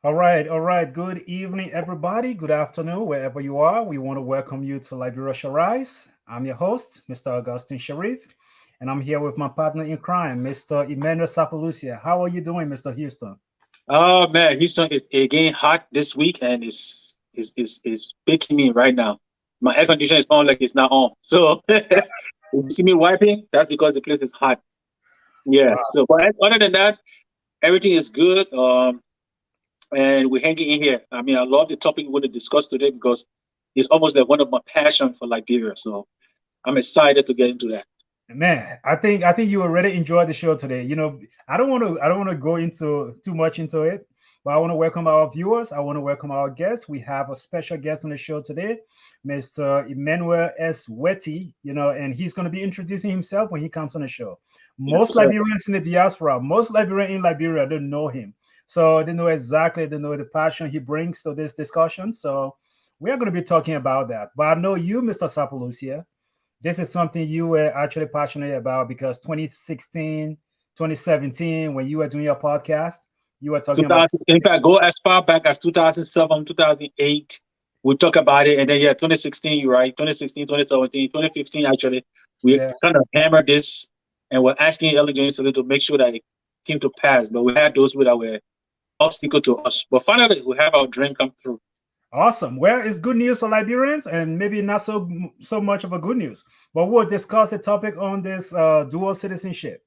All right, all right. Good evening, everybody. Good afternoon, wherever you are. We want to welcome you to Liberia Shall Rise. I'm your host, Mr. Augustine Sharif, and I'm here with my partner in crime, Mr. Emmanuel Sapalucia. How are you doing, Mr. Houston? Oh man, Houston is again hot this week, and it's baking me right now. My air conditioner is on like it's not on. So if you see me wiping, that's because the place is hot. Yeah. Wow. So, but other than that, everything is good. And we're hanging in here. I mean, I love the topic we're going to discuss today because it's almost like one of my passion for Liberia. So I'm excited to get into that. Man, I think you already enjoyed the show today. I don't want to go into too much into it, but I want to welcome our viewers. I want to welcome our guests. We have a special guest on the show today, Mr. Emmanuel S. Wettee, and he's going to be introducing himself when he comes on the show. Yes, Most sir. Liberians in the diaspora, most Liberians in Liberia don't know him. So they know the passion he brings to this discussion. So we are going to be talking about that. But I know you, Mr. Sapalucia, this is something you were actually passionate about because 2016, 2017, when you were doing your podcast, you were talking about 2000, in fact, go as far back as 2007, 2008. We talk about it. And then, yeah, 2016, you're right. 2016, 2017, 2015, actually, we yeah. kind of hammered this and we're asking Ellen to make sure that it came to pass. But we had those that were obstacle to us. But finally, we have our dream come through. Awesome. Well, it's good news for Liberians and maybe not so much of a good news. But we'll discuss the topic on this dual citizenship.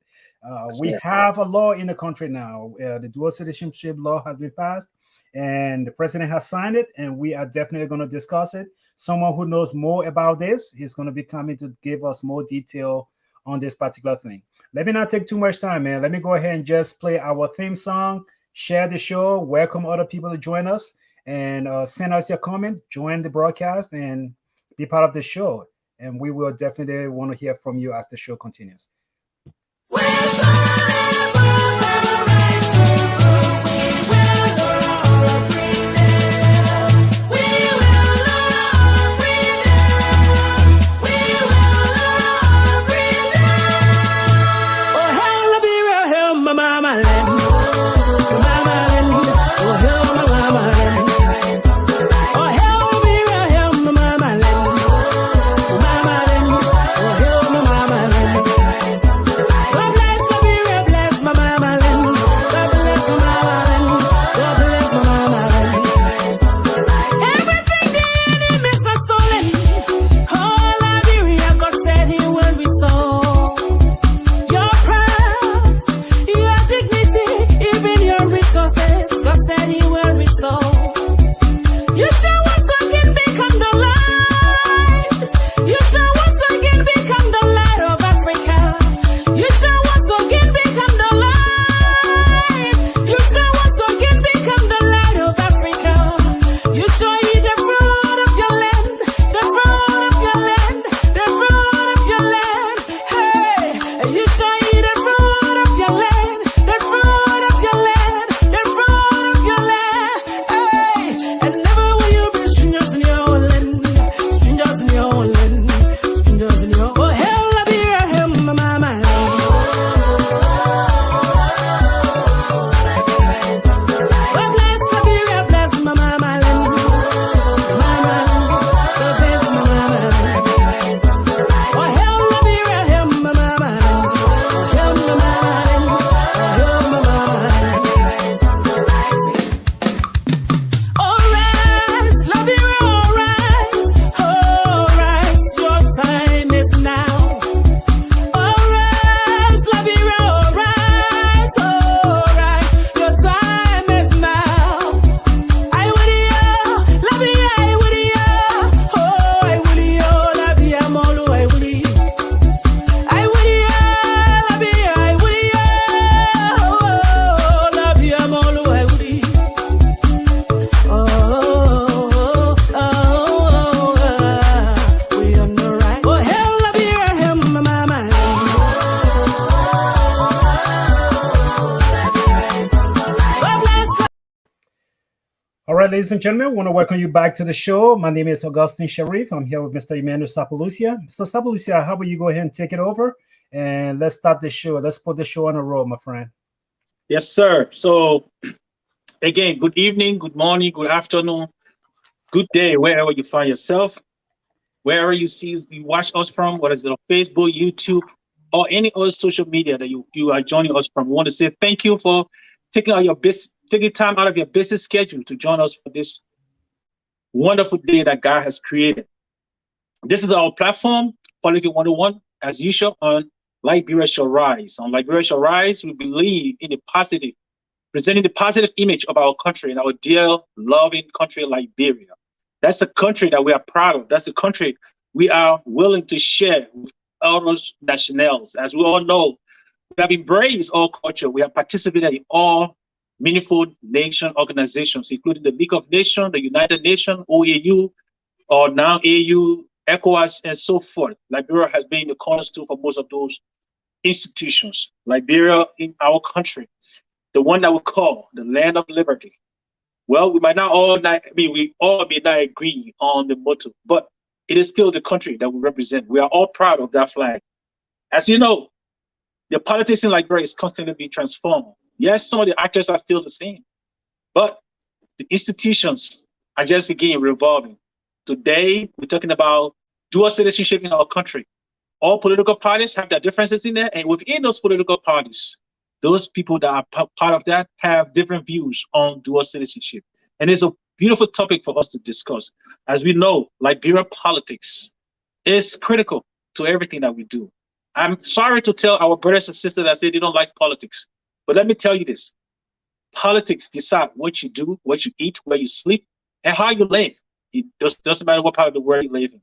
We So, have a law in the country now. The dual citizenship law has been passed, and the president has signed it, and we are definitely going to discuss it. Someone who knows more about this is going to be coming to give us more detail on this particular thing. Let me not take too much time, man. Let me go ahead and just play our theme song, share the show, welcome other people to join us, and send us your comment, join the broadcast, and be part of the show. And we will definitely want to hear from you as the show continues. All right, ladies and gentlemen, I want to welcome you back to the show. My name is Augustine Sharif. I'm here with Mr. Emmanuel Sapalucia. Mr. Sapalucia, how about you go ahead and take it over and let's start the show. Let's put the show on a roll, my friend. yes, sir. So Again, good evening, good morning, good afternoon, good day, wherever you find yourself, wherever you watch us from, whether it's on Facebook, YouTube, or any other social media that you are joining us from. We want to say thank you for taking time out of your busy schedule to join us for this wonderful day that God has created. This is our platform, Politics 101, as usual, on Liberia Shall Rise. On Liberia Shall Rise, we believe in the positive, presenting the positive image of our country and our dear, loving country, Liberia. That's the country that we are proud of. That's the country we are willing to share with other nationals. As we all know, we have embraced all culture. We have participated in all meaningful nation organizations, including the League of Nations, the United Nations, OAU, or now AU, ECOWAS, and so forth. Liberia has been the cornerstone for most of those institutions. Liberia in our country, the one that we call the land of liberty. Well, we all may not agree on the motto, but it is still the country that we represent. We are all proud of that flag. As you know, the politics in Liberia is constantly being transformed. Yes, some of the actors are still the same, but the institutions are just again revolving. Today, we're talking about dual citizenship in our country. All political parties have their differences in there, and within those political parties, those people that are part of that have different views on dual citizenship. And it's a beautiful topic for us to discuss. As we know, Liberian politics is critical to everything that we do. I'm sorry to tell our brothers and sisters that say they don't like politics, but let me tell you this. Politics decide what you do, what you eat, where you sleep, and how you live. It doesn't matter what part of the world you live in.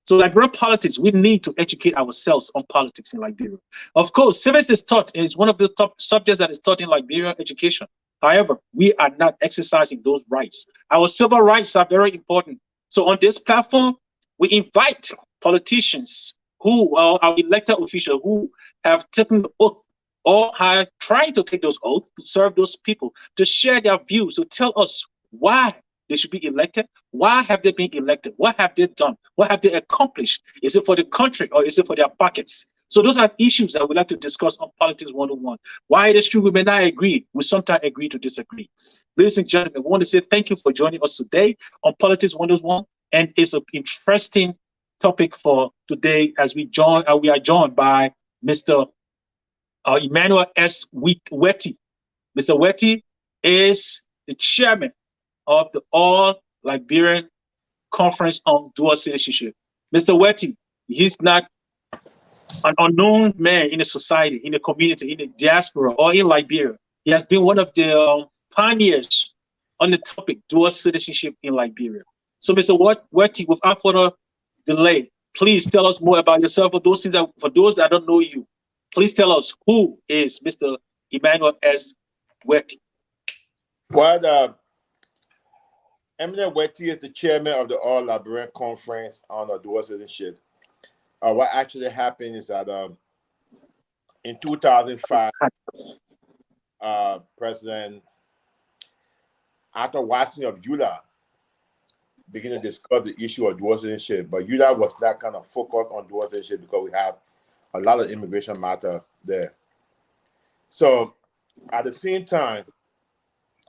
So Liberian politics, we need to educate ourselves on politics in Liberia. Of course, civics is taught, is one of the top subjects that is taught in Liberian education. However, we are not exercising those rights. Our civil rights are very important. So on this platform, we invite politicians who are our elected officials who have taken the oath or are trying to take those oaths to serve those people, to share their views, to tell us why they should be elected. Why have they been elected? What have they done? What have they accomplished? Is it for the country or is it for their pockets? So those are issues that we'd like to discuss on Politics 101. Why it is true we may not agree, we sometimes agree to disagree. Ladies and gentlemen, we want to say thank you for joining us today on Politics 101. And it's an interesting topic for today as we are joined by Mr. Eminent E.S. Wettee. Mr. Wettee is the chairman of the All Liberian Conference on Dual Citizenship. Mr. Wettee, he's not an unknown man in the society, in the community, in the diaspora, or in Liberia. He has been one of the pioneers on the topic dual citizenship in Liberia. So, Mr. Wettee, without further delay, please tell us more about yourself. For those that don't know you, please tell us who is Mr. Eminent E.S. Wettee. Well, Eminent Wettee is the chairman of the All Liberian Conference on Dual Citizenship. What actually happened is that in 2005, President Arthur Watson of Utah began to discuss the issue of dual citizenship, but Utah was not kind of focused on dual citizenship because we have a lot of immigration matter there. So at the same time,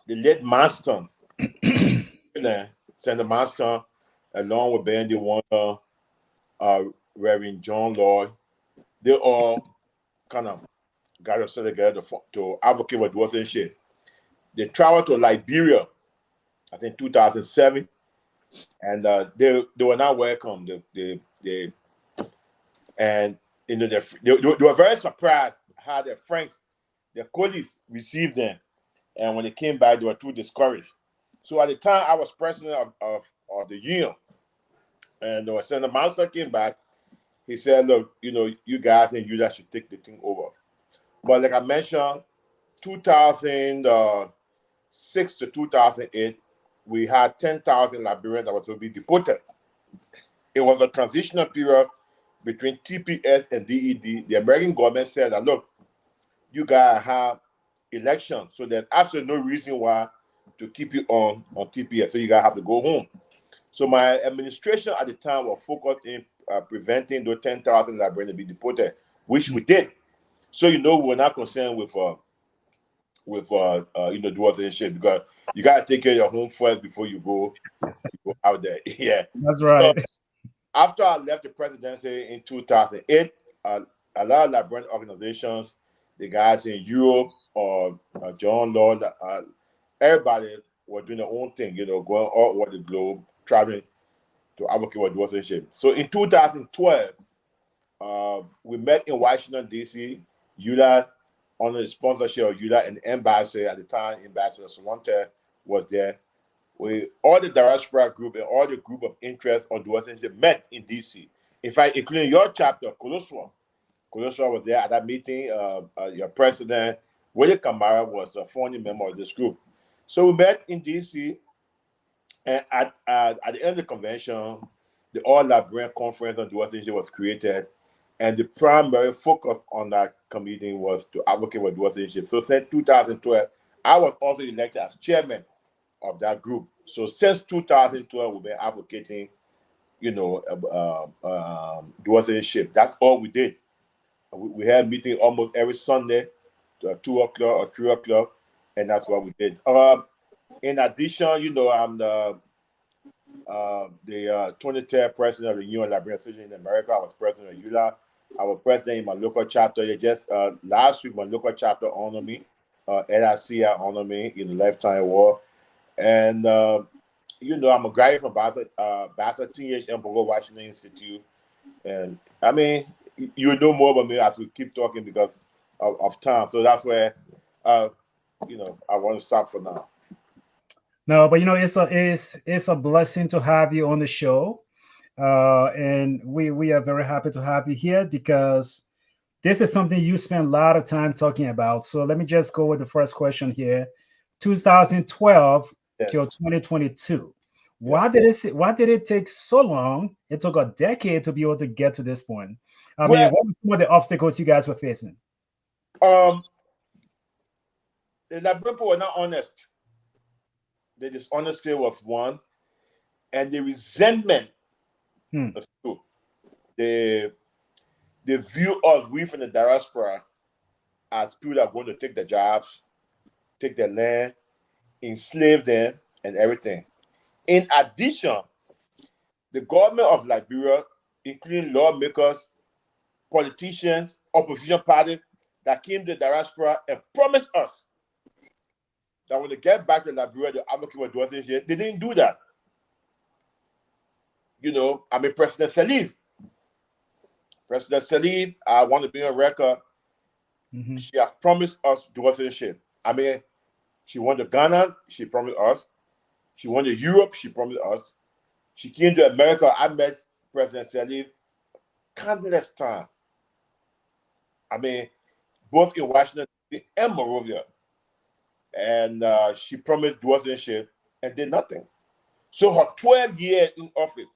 the late Marston, Senator Marston, along with Bandy Warner, Reverend John Lloyd, they all kind of got themselves together to advocate for dual citizenship. They traveled to Liberia, I think 2007, and they were not welcome. They were very surprised how their friends, their colleagues received them, and when they came back, they were too discouraged. So at the time, I was president of the union, and when Senator Master came back, he said, "Look, you guys in Utah should take the thing over." But like I mentioned, 2006 to 2008, we had 10,000 Liberians that were to be deported. It was a transitional period between TPS and DED. The American government said that, look, you guys have elections, so there's absolutely no reason why to keep you on TPS, so you guys have to go home. So my administration at the time was focused in preventing those 10,000 Liberians to be deported, which we did. So we were not concerned with with dual citizenship, because you gotta take care of your home first before you go out there. Yeah, That's right. So after I left the presidency in 2008, a lot of Liberian organizations, the guys in Europe or John Lord, everybody were doing their own thing, going all over the globe, traveling to advocate for dual citizenship. So in 2012, we met in Washington, D.C. UDA, under the sponsorship of UDA, and the ambassador at the time, Ambassador Sawante, was there. All the diaspora group and all the group of interest on dual citizenship met in D.C. In fact, including your chapter, Koloswa. Koloswa was there at that meeting. Your president, Willie Kamara, was a founding member of this group. So we met in D.C., and at the end of the convention, the All Liberian Conference on Dual Citizenship was created, and the primary focus on that committee was to advocate for dual citizenship. So since 2012, I was also elected as chairman of that group. So since 2012, we've been advocating, dual citizenship. That's all we did. We had meeting almost every Sunday, 2 o'clock or 3 o'clock, and that's what we did. In addition, I'm the 23rd president of the Union of Liberian Citizens in America. I was president of ULA. I was president in my local chapter. Just last week, my local chapter honored me. LIC honored me in the Lifetime Award. And, I'm a graduate from Bassett Teenage Emperor Washington Institute. And, I mean, you know more about me as we keep talking because of time. So that's where, I want to stop for now. No, but it's a blessing to have you on the show, and we are very happy to have you here because this is something you spend a lot of time talking about. So let me just go with the first question here: 2012 till 2022. Why did it take so long? It took a decade to be able to get to this point. I mean, what were some of the obstacles you guys were facing? The Liberian people were not honest. The dishonesty was one, and the resentment was two. They view us, we from the diaspora, as people that are going to take their jobs, take their land, enslave them, and everything. In addition, the government of Liberia, including lawmakers, politicians, opposition parties that came to the diaspora and promised us that when they get back to Liberia, the advocate for dual citizenship, they didn't do that. President Salif. President Salif, I want to be on record. Mm-hmm. She has promised us dual citizenship. She went to Ghana, she promised us. She went to Europe, she promised us. She came to America. I met President Salif countless times. Both in Washington and Monrovia. And she promised dual citizenship and did nothing. So her 12 years in office,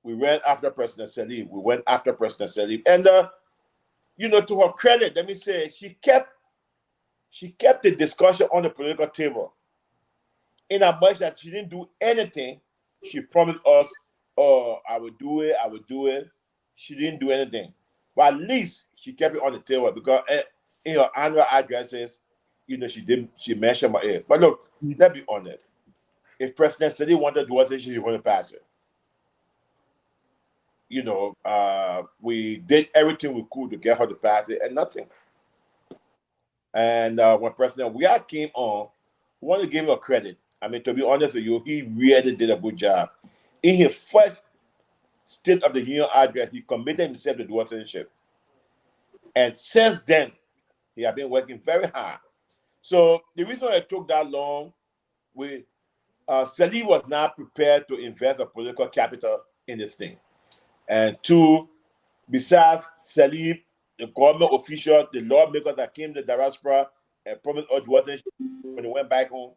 we went after President Salif. And, to her credit, let me say, she kept the discussion on the political table. In as much that she didn't do anything, she promised us, I would do it. She didn't do anything. But at least she kept it on the table because in her annual addresses, she mentioned my age. But look, let's be honest. If President Salif wanted dual citizenship, she's going to pass it. We did everything we could to get her to pass it and nothing. And when President Wettee came on, we want to give him credit. To be honest with you, he really did a good job. In his first State of the Union address, he committed himself to dual citizenship. And since then, he has been working very hard. So the reason it took that long, Salif was not prepared to invest a political capital in this thing. And two, besides Salif, the government official, the lawmakers that came to the diaspora and promised us dual citizenship, when they went back home,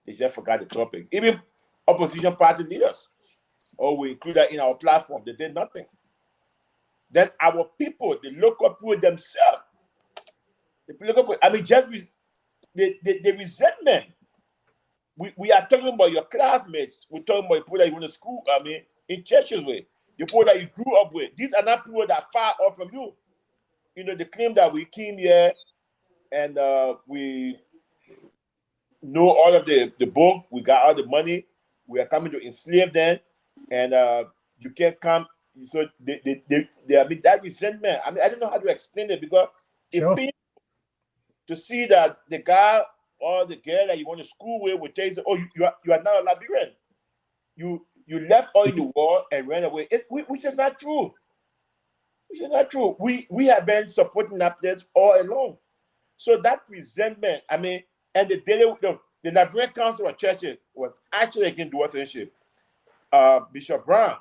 they just forgot the topic. Even opposition party leaders, we include that in our platform, they did nothing. Then our people, the local people themselves, the political, the resentment. We are talking about your classmates. We're talking about people that you went to school, in churches with, the people that you grew up with. These are not people that are far off from you. They claim that we came here and we know all of the book. We got all the money. We are coming to enslave them, and you can't come. So I mean, that resentment. I mean, I don't know how to explain it because it Sure. pains to see that the guy or the girl that you want to school with will tell you, "Oh, you are now a Liberian. You left all in the war and ran away," which is not true. Which is not true. We have been supporting that place all along. So that resentment, I mean, and the Liberian Council of Churches was actually against dual citizenship. Bishop Brown,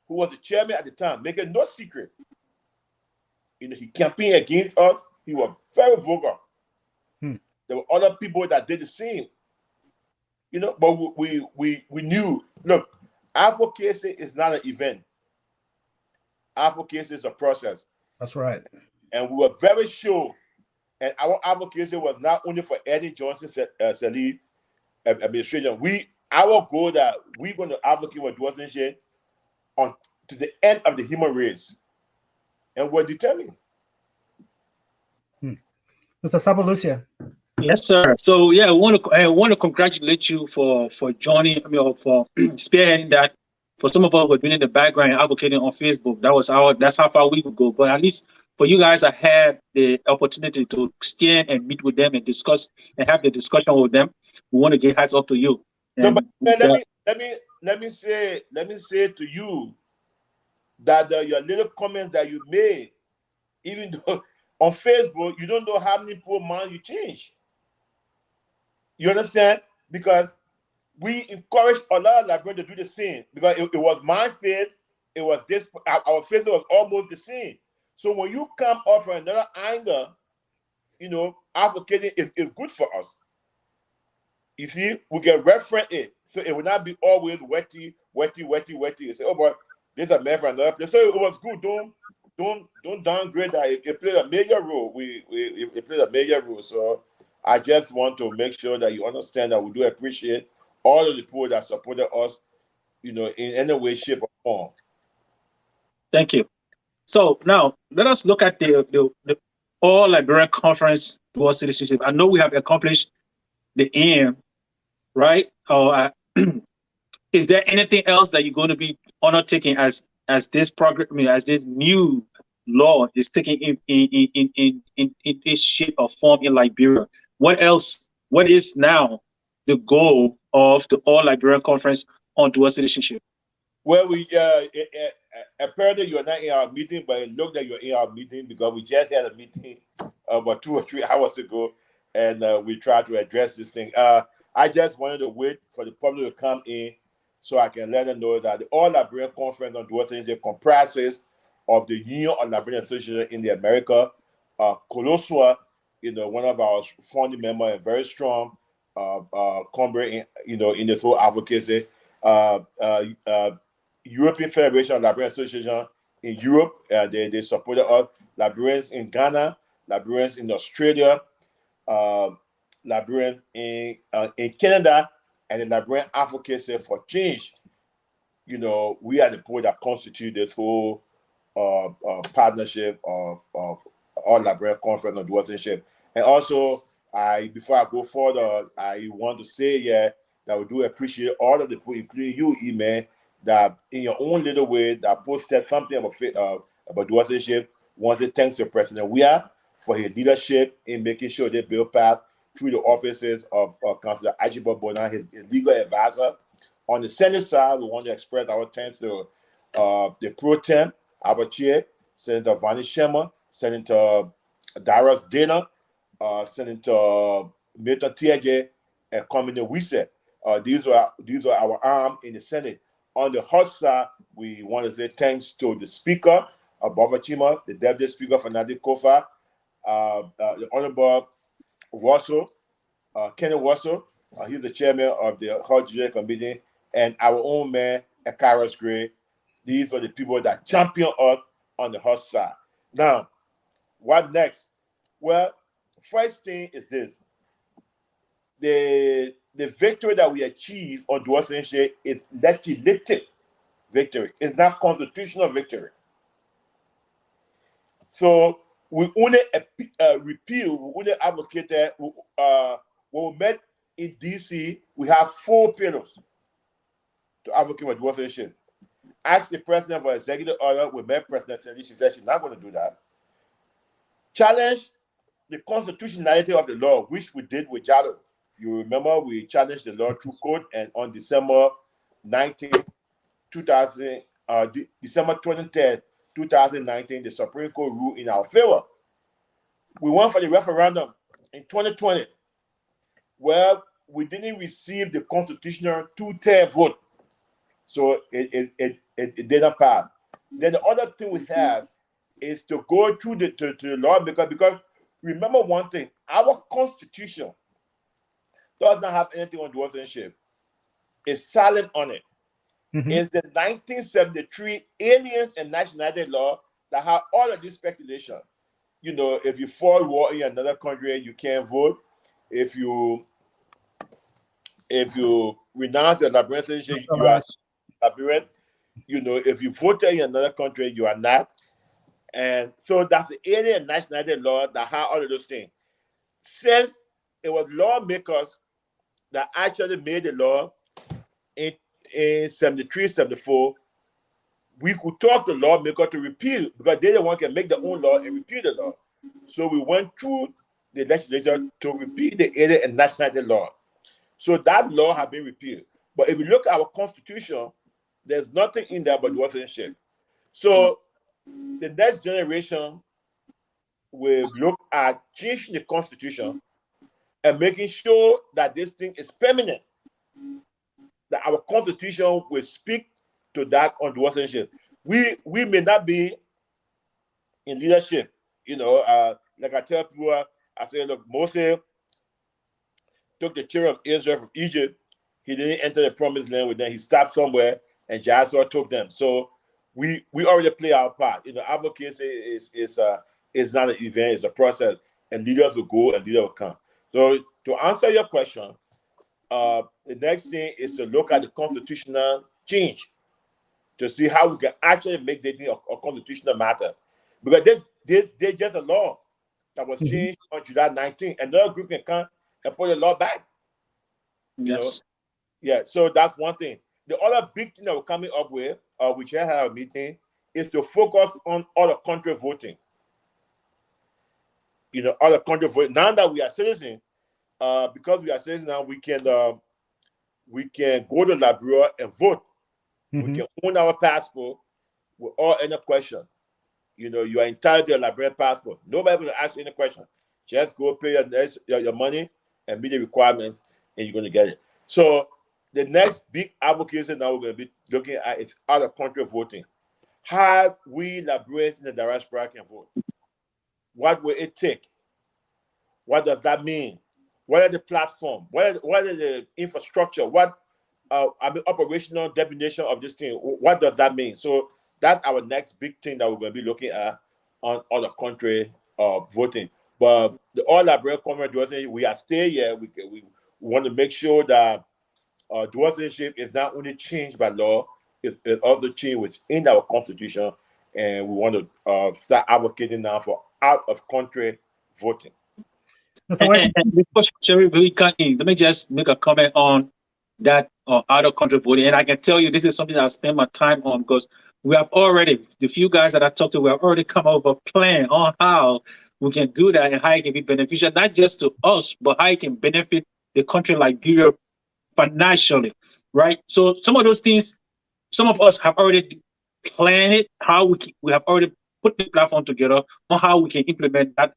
who was the chairman at the time, making no secret, he campaigned against us. He was very vulgar. There were other people that did the same, but we knew. Look, advocacy is not an event. Advocacy is a process. That's right. And we were very sure. And our advocacy was not only for Eddie Johnson Salih administration. Our goal that we're going to advocate for dual citizenship on to the end of the human race, and we're determined. Mr. Sabalucia. Yes, sir. So yeah, I want to congratulate you for joining. I mean, for spearheading that. For some of us who have been in the background advocating on Facebook, that's how far we would go. But at least for you guys, I had the opportunity to stand and meet with them and discuss and have the discussion with them. We want to give hats off to you. No, but let me say to you that your little comments that you made, even though on Facebook, you don't know how many poor minds you change. You understand? Because we encourage a lot of Liberians to do the same. Because it was my faith, it was this, our faith was almost the same. So when you come up from another angle, advocating is good for us. You see, we can reference it. So it will not be always Wettee. You say, oh, but this is a man from another place. So it was good. Don't downgrade that. It played a major role. It played a major role. So I just want to make sure that you understand that we do appreciate all of the people that supported us, in any way, shape, or form. Thank you. So now let us look at the All Liberian Conference dual citizenship. I know we have accomplished the aim, right? Or is there anything else that you're going to be undertaking as this program, as this new law is taking in this shape or form in Liberia? What else? What is now the goal of the All Liberian Conference on dual citizenship? Well, we apparently you're not in our meeting, but it looked like you're in our meeting because we just had a meeting about 2 or 3 hours ago, and we tried to address this thing. I just wanted to wait for the public to come in so I can let them know that the All Liberian Conference on dual citizenship comprises of the Union of Liberian Association in the America, Colosua, one of our founding members and very strong comrade in this whole advocacy. European Federation of Liberian Association in Europe, they supported us. Liberians in Ghana, Liberians in Australia, Liberians in Canada, and the Liberian Advocacy for Change. We are the people that constitute this whole partnership of All Liberian Conference on dual citizenship. And also, before I go further, I want to say that we do appreciate all of the people, including you, Eman, that in your own little way that posted something about dual citizenship. Want to thank the President Weah for his leadership in making sure they build path through the offices of Councillor Ajibo Bona, his legal advisor. On the Senate side, we want to express our thanks to the pro tem, our chair, Senator Vani Sherman, Senator Darius Dana, Senator Milton Tiaje, and Commander Wisse. These are our arm in the Senate. On the House side, we want to say thanks to the Speaker, Bova Chima, the Deputy Speaker, Fernando Kofa, the Honorable Wasso, Kenny Wasso, he's the chairman of the House Judicial Committee, and our own man, Akaris Gray. These are the people that champion us on the House side. Now, what next? Well, first thing is this. The victory that we achieved on dual citizenship is legislative victory. It's not constitutional victory. So we only repeal, we only advocated, when we met in DC, we have 4 panels to advocate for dual citizenship. Asked the president for executive order, we met President Cindy, she said she's not going to do that. Challenged the constitutionality of the law, which we did with Jallo. You remember we challenged the law through court, and on December 19, 2000, December 23rd, 2019, the Supreme Court ruled in our favor. We went for the referendum in 2020, where we didn't receive the constitutional 2/3 vote. So it didn't pass. Then the other thing we have is to go through the lawmaker, because remember one thing, our constitution does not have anything on dual citizenship. It's silent on it. It's the 1973 Aliens and Nationality Law that have all of this speculation. You know, if you fall war in another country, you can't vote. If you renounce your Liberian citizenship, you are Liberian. You know, if you voted in another country, you are not. And so that's the Alien and Nationality Law that have all of those things. Since it was lawmakers that actually made the law in 73, 74, we could talk to lawmakers to repeal, because they the one can make their own law and repeal the law. So we went through the legislature to repeal the Alien and Nationality Law. So that law has been repealed. But if you look at our constitution, there's nothing in there but dual citizenship. So the next generation will look at changing the constitution and making sure that this thing is permanent, that our constitution will speak to that on dual citizenship. We may not be in leadership, you know, like I tell people, I say, look, Moses took the children of Israel from Egypt. He didn't enter the promised land with them. He stopped somewhere, and Joshua took them. So we already play our part. You know, advocacy is not an event, it's a process, and leaders will go and leaders will come. So to answer your question, the next thing is to look at the constitutional change to see how we can actually make this a constitutional matter. Because this just a law that was changed on July 19th. Another group can come and put the law back. You know? Yeah, so that's one thing. The other big thing that we're coming up with, which I had a meeting, is to focus on other country voting. You know, other country voting. Now that we are citizens, because we are citizens now, we can go to Liberia and vote. We can own our passport without any question. You know, you are entitled to a Liberian passport. Nobody will ask you any question. Just go pay your money and meet the requirements, and you're going to get it. So the next big advocacy now we're going to be looking at is other country voting. How we Liberians in the diaspora can vote. What will it take? What does that mean? What are the platform? What are the infrastructure? What operational definition of this thing? What does that mean? So that's our next big thing that we're going to be looking at on other country voting. But the all Liberian community, we are still here. We want to make sure that dual citizenship is not only changed by law, it's also changed within our constitution, and we want to start advocating now for out of country voting. And before Sheriff, let me just make a comment on that out of country voting. And I can tell you, this is something that I spend my time on, because we have already, the few guys that I talked to, we have already come up with a plan on how we can do that and how it can be beneficial, not just to us, but how it can benefit the country like Liberia financially, right? So some of those things, some of us have already planned it, how we have already put the platform together on how we can implement that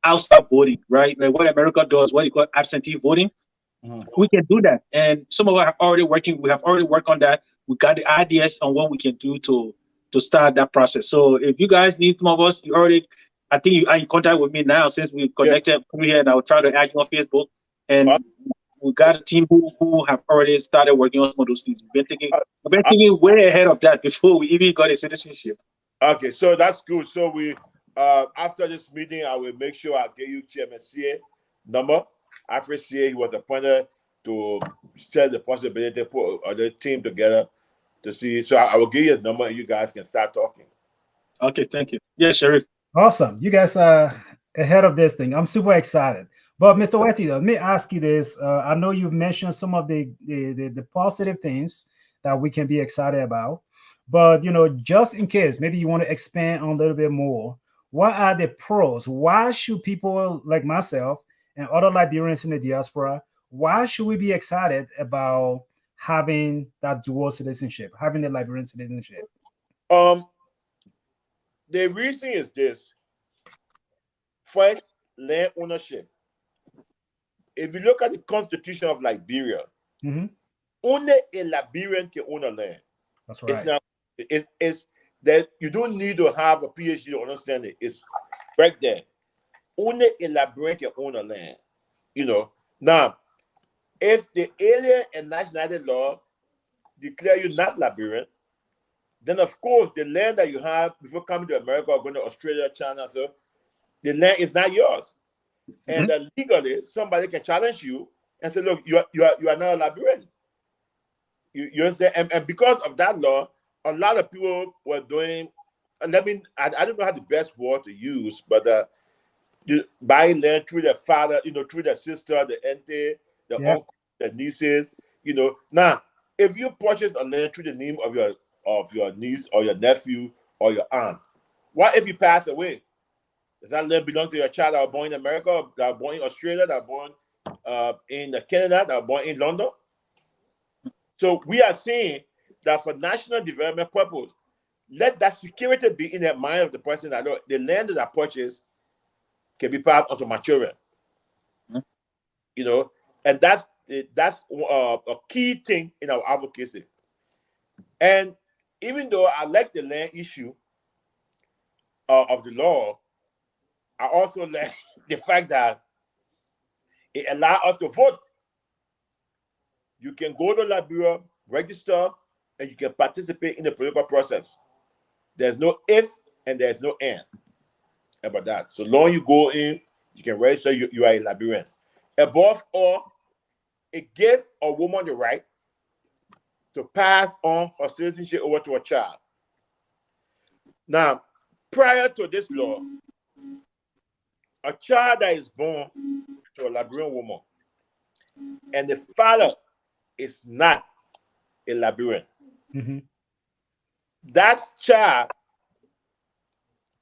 outside voting, right? Like what America does, what you call absentee voting. We can do that. And some of us are already working, we have already worked on that. We got the ideas on what we can do to start that process. So if you guys need some of us, you already, I think you are in contact with me now since we connected here, and I'll try to add you on Facebook. And we got a team who have already started working on some of those things. We've been thinking way ahead of that before we even got a citizenship. Okay, so that's good. So we after this meeting, I will make sure I give you Chairman CA number. After CA, he was appointed to set the possibility to put the team together to see. So I will give you his number, and you guys can start talking. Okay, thank you. Yeah, Sheriff. Awesome. You guys are ahead of this thing. I'm super excited. But Mr. Wettee, let me ask you this. I know you've mentioned some of the positive things that we can be excited about. But just in case, maybe you want to expand on a little bit more. What are the pros? Why should people like myself and other Liberians in the diaspora, why should we be excited about having that dual citizenship, having the Liberian citizenship? Um, the reason is this: first, land ownership. If you look at the Constitution of Liberia, Mm-hmm. only a Liberian can own a land. That's It's right. not. It's that you don't need to have a PhD to understand it. It's right there. Only a Liberian can own a land. Now, if the alien and nationality law declare you not Liberian, then of course the land that you have before coming to America or going to Australia, China, so the land is not yours. And legally, somebody can challenge you and say, "Look, you are not a Liberian." You understand? And because of that law, a lot of people were doing. And I don't know how the best word to use, but buying land through their father, through their sister, the auntie, the uncle, the nieces. Now, if you purchase a land through the name of your niece or your nephew or your aunt, what if you pass away? Does that land belong to your child that was born in America, that was born in Australia, that was born in Canada, that was born in London? So we are saying that for national development purpose, let that security be in the mind of the person that the land that I purchased can be passed on to my children. And that's a key thing in our advocacy. And even though I like the land issue of the law, I also like the fact that it allows us to vote. You can go to Liberia, register, and you can participate in the political process. There's no if and there's no and about that. So long you go in, you can register, you are a Liberian. Above all, it gives a woman the right to pass on her citizenship over to a child. Now, prior to this law, a child that is born to a Liberian woman and the father is not a Liberian, that child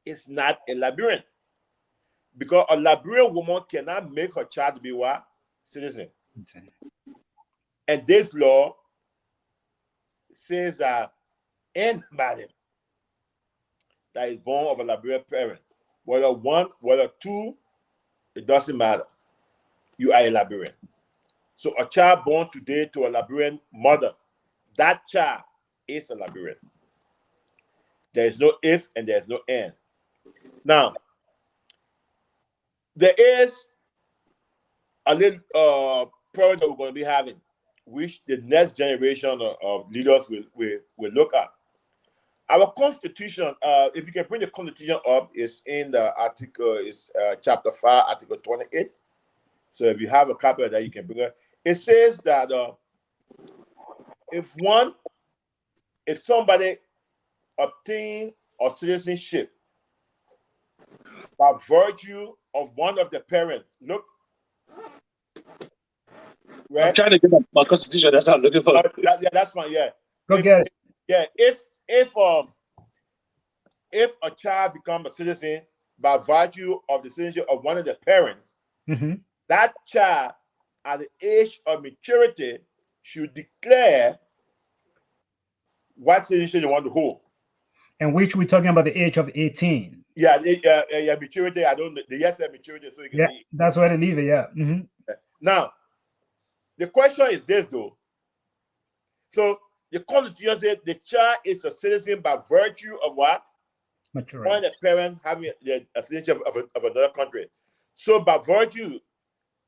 is not a Liberian because a Liberian woman cannot make her child be what? Citizen. And this law says that anybody that is born of a Liberian parent, whether one, whether two, it doesn't matter. You are a Liberian. So a child born today to a Liberian mother, that child is a Liberian. There is no if and there is no and. Now, there is a little problem that we're going to be having, which the next generation of leaders will look at. Our Constitution, if you can bring the Constitution up, is in the article, is chapter 5, article 28. So if you have a copy of that, you can bring it. It says that if somebody obtain a citizenship by virtue of one of the parents, look, right? I'm trying to get my constitution. That's what I'm looking for. That's fine. Yeah. Go get it. Yeah. If a child becomes a citizen by virtue of the citizenship of one of the parents, that child at the age of maturity should declare what citizenship they want to hold. And which we're talking about the age of 18. Yeah, maturity. I don't know. The yes maturity, so you can. Yeah, that's where they leave it. Yeah. Now, the question is this though. So the Constitution said the child is a citizen by virtue of what? Maturity. One of the parents having a citizenship of another country. So by virtue,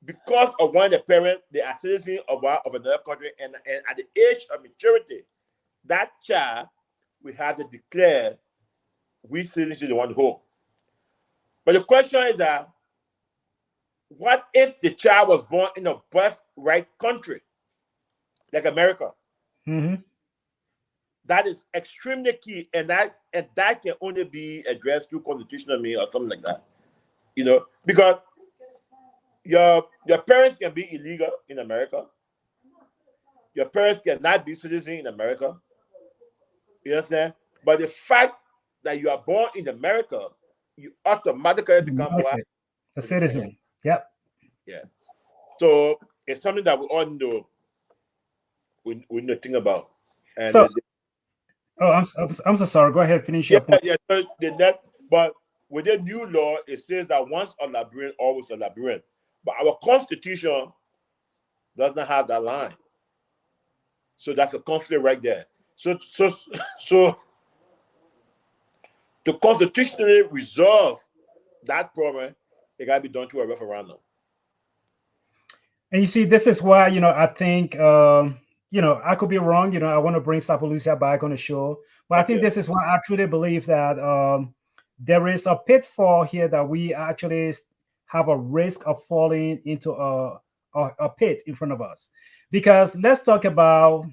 because of one of the parents, they are citizens of another country, and at the age of maturity, that child will have to declare which citizenship they want to hold. But the question is that, what if the child was born in a birthright country, like America? That is extremely key, and that can only be addressed through constitutional means or something like that. You know, because your parents can be illegal in America. Your parents cannot be citizens in America. You understand? But the fact that you are born in America, you automatically become what? A citizen. Yep. Yeah. So it's something that we all know. We need to think about. And so, I'm so sorry. Go ahead, finish your point. Yeah. So but with the new law, it says that once a Liberian, always a Liberian. But our Constitution does not have that line. So that's a conflict right there. So to constitutionally resolve that problem, it got to be done through a referendum. And you see, this is why, I think, I could be wrong. I want to bring Sapolucia back on the show. But I think this is why I truly believe that there is a pitfall here that we actually have a risk of falling into a pit in front of us. Because let's talk about,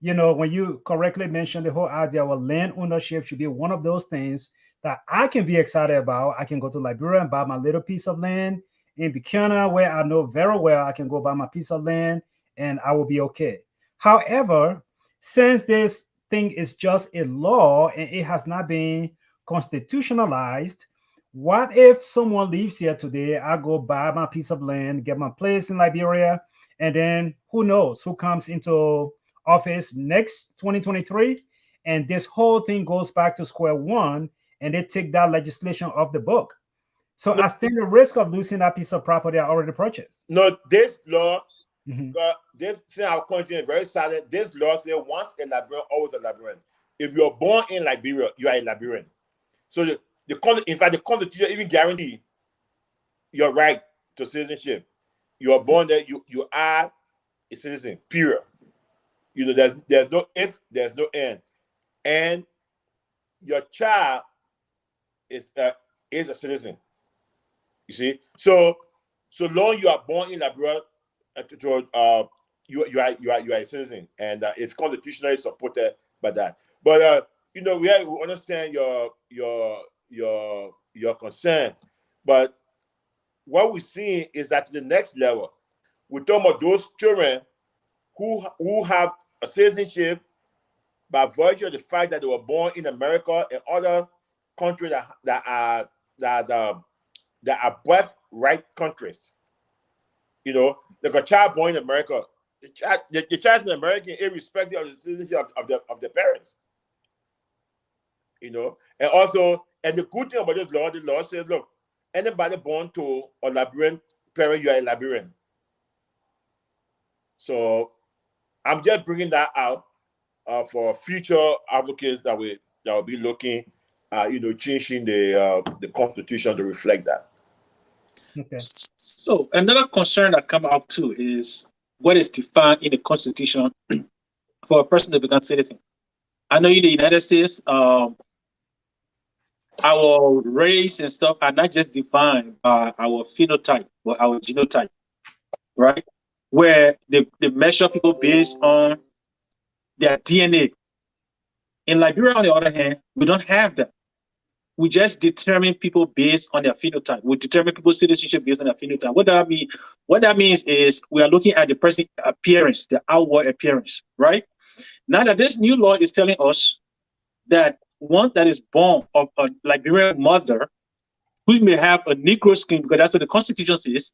when you correctly mentioned the whole idea of land ownership should be one of those things that I can be excited about. I can go to Liberia and buy my little piece of land in Buchanan, where I know very well I can go buy my piece of land and I will be okay. However, since this thing is just a law and it has not been constitutionalized, what if someone leaves here today, I go buy my piece of land, get my place in Liberia, and then who knows who comes into office next 2023, and this whole thing goes back to square one and they take that legislation off the book. So I stand the risk of losing that piece of property I already purchased. No, this law, this thing our country is very silent. This law says once a Liberian, always a Liberian. If you're born in Liberia, you are a Liberian. So in fact, the Constitution even guarantee your right to citizenship. You are born there, you are a citizen, period. There's no if, there's no end. And your child is a citizen. You see, so long you are born in Liberia, you are a citizen, and it's constitutionally supported by that. But we understand your concern. But what we're seeing is that the next level, we're talking about those children who have a citizenship by virtue of the fact that they were born in America and other countries that are birthright countries. Like a child born in America, the child is an American irrespective of the citizenship of the parents. And also, and the good thing about this law, the law says, look, anybody born to a Liberian parent, you are a Liberian. So I'm just bringing that out for future advocates that will be looking at changing the Constitution to reflect that. Okay. So another concern that come up too is what is defined in the Constitution for a person to become citizen. I know in the United States, our race and stuff are not just defined by our phenotype or our genotype, right? Where they measure people based on their DNA. In Liberia, on the other hand, we don't have that. We just determine people based on their phenotype. We determine people's citizenship based on their phenotype. What that means is we are looking at the person's appearance, the outward appearance, right? Now that this new law is telling us that one that is born of a Liberian mother who may have a Negro skin, because that's what the Constitution says,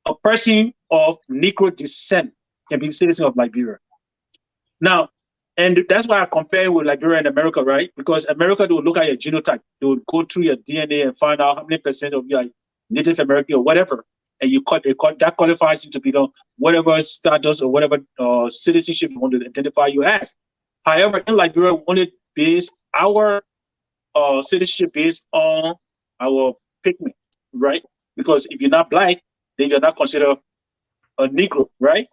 a person of Negro descent can be citizen of Liberia. Now, and that's why I compare with Liberia and America, right? Because America, they will look at your genotype. They will go through your DNA and find out how many percent of you are Native American or whatever. And that qualifies you to be whatever status or whatever citizenship you want to identify you as. However, in Liberia, we only base our citizenship based on our pigment, right? Because if you're not black, then you're not considered a Negro, right?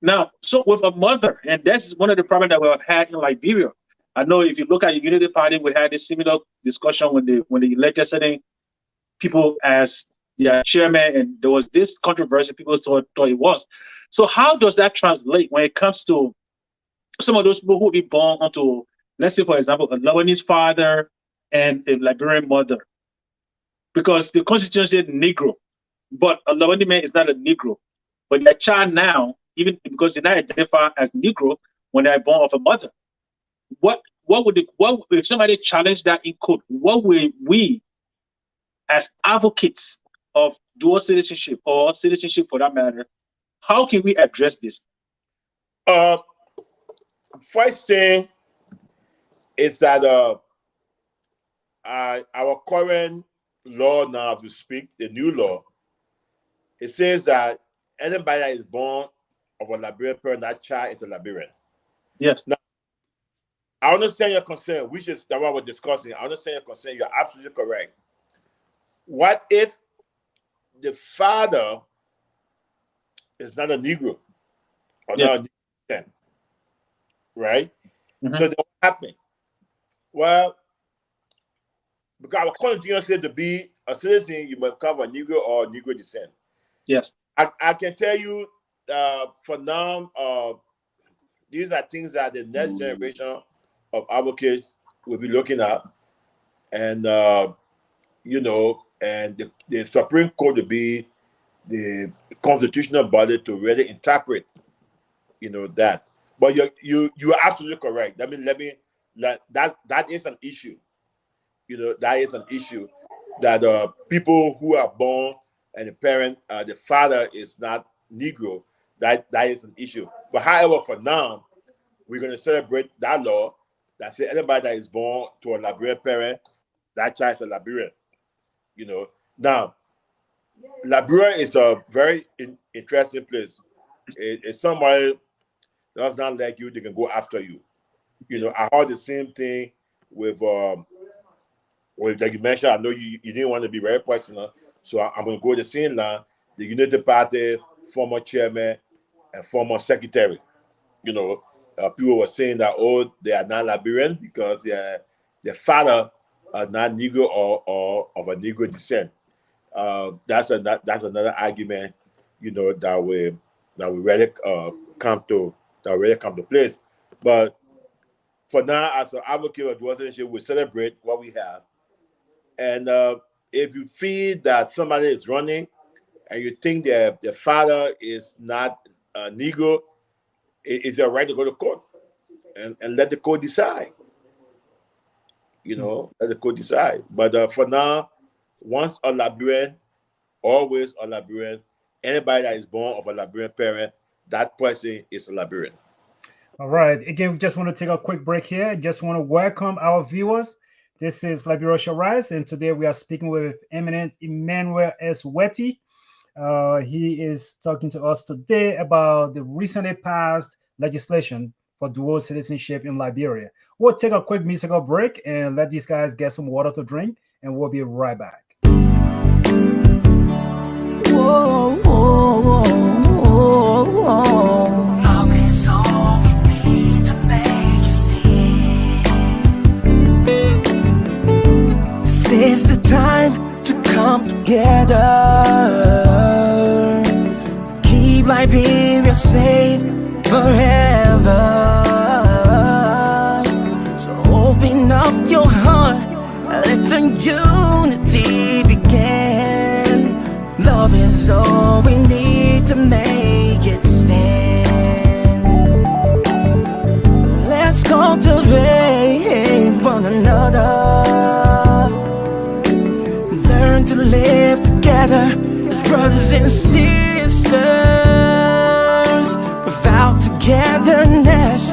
Now, so with a mother, and that's one of the problems that we have had in Liberia. I know if you look at the Unity Party, we had this similar discussion when they elected certain people as their chairman, and there was this controversy people thought it was. So how does that translate when it comes to some of those people who be born onto let's say, for example, a Lebanese father and a Liberian mother, because the Constitution said Negro, but a Lebanese man is not a Negro. But their child now, even because they now identify as Negro when they are born of a mother, what if somebody challenged that in court? What will we, as advocates of dual citizenship or citizenship for that matter, how can we address this? First thing is that our current law now, as we speak, the new law, it says that anybody that is born of a Liberian parent, that child is a Liberian. Yes. Now, I understand your concern, which is the one we're discussing. I understand your concern. You're absolutely correct. What if the father is not a Negro or not a Negro, right? Mm-hmm. So what's happening? Well, because our Constitution said to be a citizen, you must come of a Negro or Negro descent. Yes. I can tell you for now, these are things that the next generation of advocates will be looking at. And, and the Supreme Court will be the constitutional body to really interpret, that. But you're absolutely correct. That is an issue. That is an issue that people who are born and the parent, the father is not Negro, that is an issue. But however, for now, we're going to celebrate that law that says anybody that is born to a Liberian parent, that child is a Liberian. Now, Liberia is a very interesting place. It's somebody does not like you, they can go after you. I heard the same thing with like you mentioned. I know you didn't want to be very personal, so I'm going to go the same line. The Unity Party former chairman and former secretary, people were saying that, they are not Liberian because their father are not Negro or of a Negro descent. That's another argument, that we really come to place. But for now, as an advocate of dual citizenship, we celebrate what we have. And if you feel that somebody is running and you think their father is not a Negro, it's your right to go to court and let the court decide. Let the court decide. But for now, once a Liberian, always a Liberian. Anybody that is born of a Liberian parent, that person is a Liberian. All right. Again, we just want to take a quick break here. Just want to welcome our viewers. This is Liberia Shall Rise, and today we are speaking with Eminent E.S. Wettee. He is talking to us today about the recently passed legislation for dual citizenship in Liberia. We'll take a quick musical break and let these guys get some water to drink, and we'll be right back. Whoa, whoa, whoa, whoa, whoa. Love is all we need to make you see. This is the time to come together. Keep Liberia safe forever. So open up your heart and let the unity begin. Love is all we need to make it stand. Let's cultivate one another. Learn to live together as brothers and sisters. Without togetherness,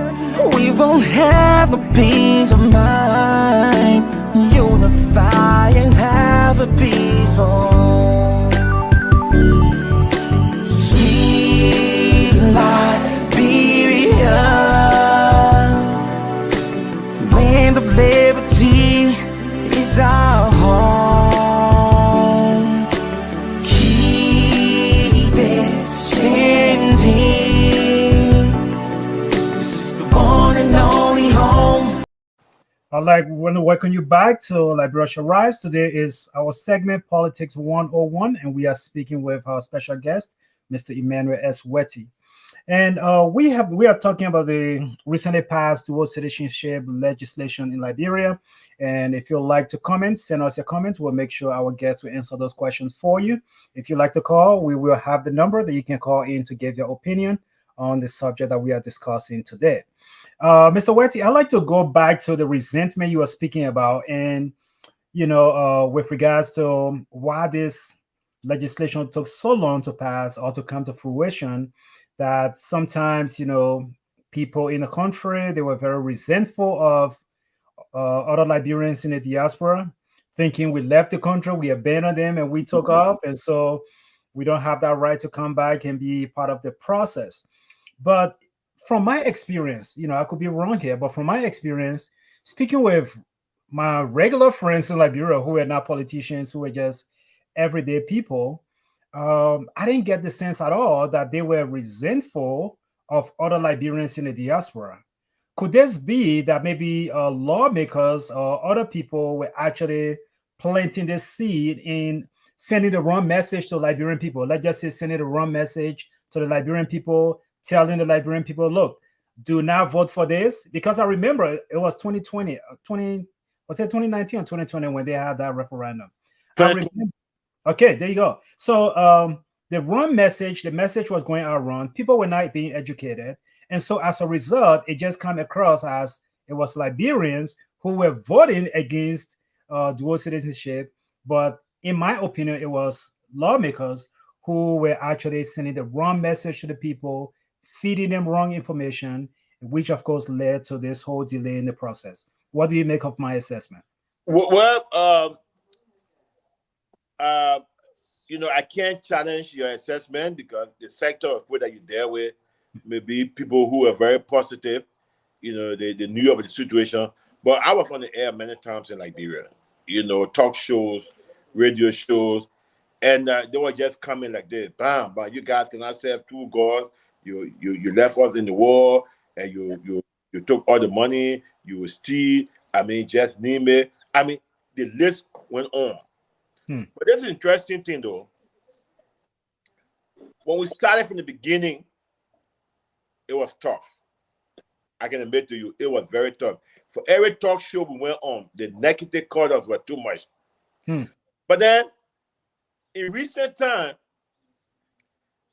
we won't have a peace of mind. Unify and have a peaceful. Sweet Liberia, land of liberty is our home. Keep it standing. This is the one and only home. I'd like to welcome you back to Liberia Shall Rise. Today is our segment Politics 101, and we are speaking with our special guest, Mr. Eminent E.S. Wettee. And we are talking about the recently passed dual citizenship legislation in Liberia. And if you'd like to comment, send us your comments. We'll make sure our guests will answer those questions for you. If you'd like to call, we will have the number that you can call in to give your opinion on the subject that we are discussing today. Mr. Wettee, I'd like to go back to the resentment you were speaking about, and with regards to why this legislation took so long to pass or to come to fruition, that sometimes people in the country, they were very resentful of other Liberians in the diaspora, thinking we left the country, we abandoned them, and we took off, and so we don't have that right to come back and be part of the process. But from my experience, I could be wrong here, but from my experience, speaking with my regular friends in Liberia who are not politicians, who are just everyday people, I didn't get the sense at all that they were resentful of other Liberians in the diaspora. Could this be that maybe lawmakers or other people were actually planting this seed in sending the wrong message to Liberian people? Let's just say sending the wrong message to the Liberian people, telling the Liberian people, look, do not vote for this. Because I remember it was 2020, was it 2019 or 2020 when they had that referendum? Okay, there you go. So the wrong message, the message was going out wrong. People were not being educated. And so as a result, it just came across as it was Liberians who were voting against dual citizenship. But in my opinion, it was lawmakers who were actually sending the wrong message to the people, feeding them wrong information, which of course led to this whole delay in the process. What do you make of my assessment? Well, I can't challenge your assessment because the sector of people that you deal with may be people who are very positive. They knew about the situation. But I was on the air many times in Liberia, talk shows, radio shows, and they were just coming like this, bam, bam, you guys cannot serve two gods. You left us in the war, and you took all the money, you were steal. Just name it. The list went on. But there's an interesting thing, though. When we started from the beginning, it was tough. I can admit to you, it was very tough. For every talk show we went on, the negative quarters were too much. But then, in recent time,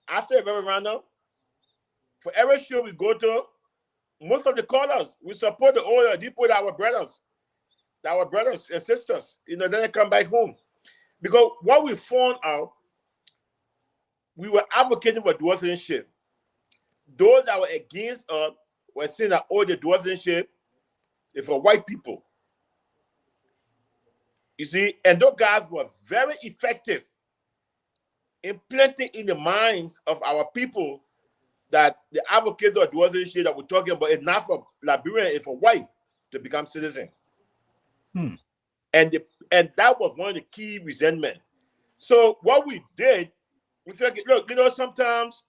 after a referendum, for every show we go to, most of the callers, we support the older people, our brothers and sisters. Then they come back home. Because what we found out, we were advocating for dual citizenship. Those that were against us were saying that, the dual citizenship is for white people. You see, and those guys were very effective in planting in the minds of our people that the advocates of dual citizenship that we're talking about is not for Liberian, it's for white to become citizen. And that was one of the key resentment. So what we did, we said, look, sometimes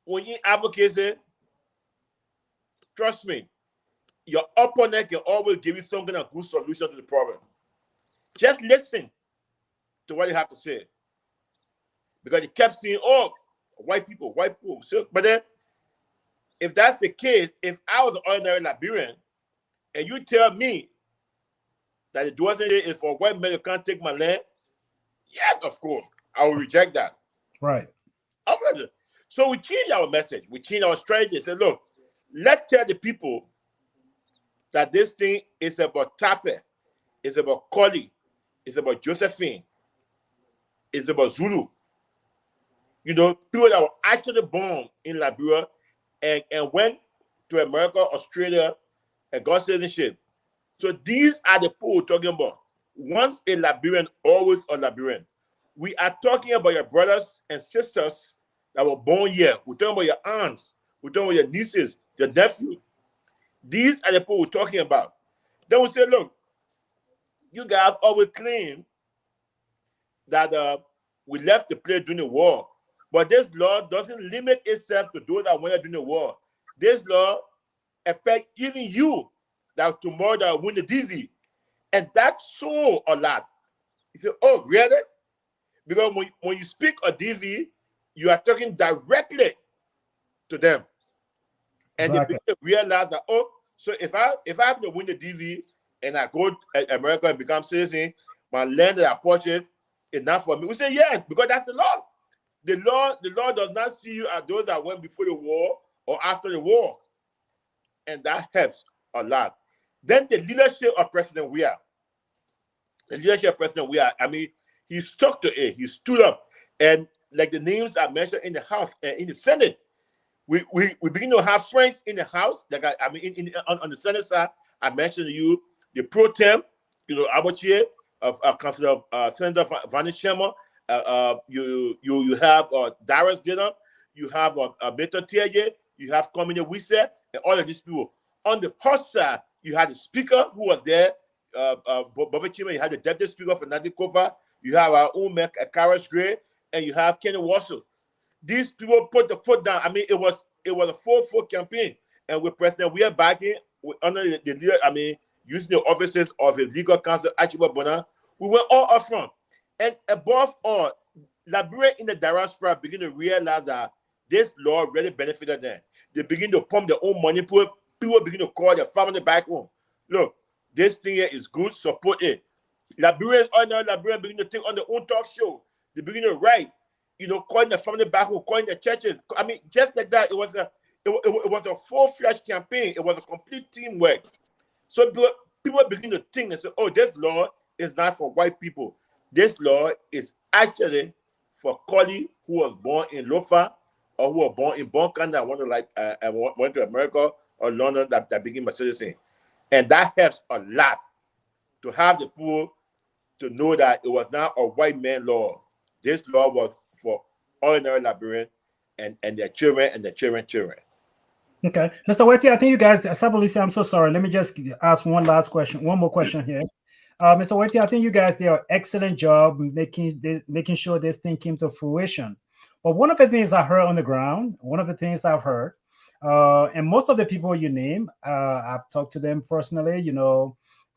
when you advocate, trust me, your opponent can always give you some kind of good solution to the problem. Just listen to what you have to say. Because he kept saying, white people. So, but then, if that's the case, if I was an ordinary Liberian, and you tell me that the dual citizenship is for white men, you can't take my land, yes, of course, I will reject that. Right. So we changed our message. We changed our strategy. Said, look, let's tell the people that this thing is about Tape, it's about Koli, it's about Josephine, it's about Zulu. People that were actually born in Liberia and went to America, Australia, and got citizenship. So these are the people we're talking about. Once a Liberian, always a Liberian. We are talking about your brothers and sisters that were born here. We're talking about your aunts. We're talking about your nieces, your nephews. These are the people we're talking about. Then we say, look, you guys always claim that we left the place during the war. But this law doesn't limit itself to those that went during the war. This law affects even you that tomorrow that win the DV. And that's so a lot. You say, oh, really? Because when you speak of DV, you are talking directly to them. And Exactly. they realize that, oh, so if I happen to win the DV and I go to America and become citizen, my land that I purchased is not for me. We say yes, because that's the law. The law does not see you as those that went before the war or after the war. And that helps a lot. Then the leadership of President Weah. The leadership of President Weah, I mean, he stuck to it. He stood up. And like the names I mentioned in the House and in the Senate, we begin to have friends in the House. Like I mean, on the Senate side, I mentioned to you the pro tem, Abache, Councilor Senator Van Sherman. You have Darius Dillon, you have Beto Tiaye, you have Komine Wise, and all of these people. On the House side, you had the Speaker who was there, Bobby Chima. You had the Deputy Speaker for Nadikova. You have our own Karis Gray, and you have Kenny Wassel. These people put the foot down. I mean, it was a 4-4 campaign, and with President Weah backing under the leader, I mean, using the offices of the legal counsel Achiba Bona, we were all up front. And above all, Liberia in the diaspora begin to realize that this law really benefited them. They begin to pump their own money. People begin to call their family back home. Look, this thing here is good. Support it. Liberians, ordinary Liberians begin to think on their own talk show. They begin to write. Calling the family back home, calling the churches. I mean, just like that, it was a full-fledged campaign. It was a complete teamwork. So people begin to think and say, oh, this law is not for white people. This law is actually for Collie who was born in Lofa or who was born in Bonkanda and went to America or London that became a citizen. And that helps a lot to have the people to know that it was not a white man law. This law was for ordinary Liberians and their children and their children's children. Okay. Mr. Wettee, I think you guys, Sabalisi, I'm so sorry. Let me just ask one more question here. Mr. Wettee, I think you guys did an excellent job making sure this thing came to fruition. But one of the things I heard on the ground, and most of the people you name, I've talked to them personally.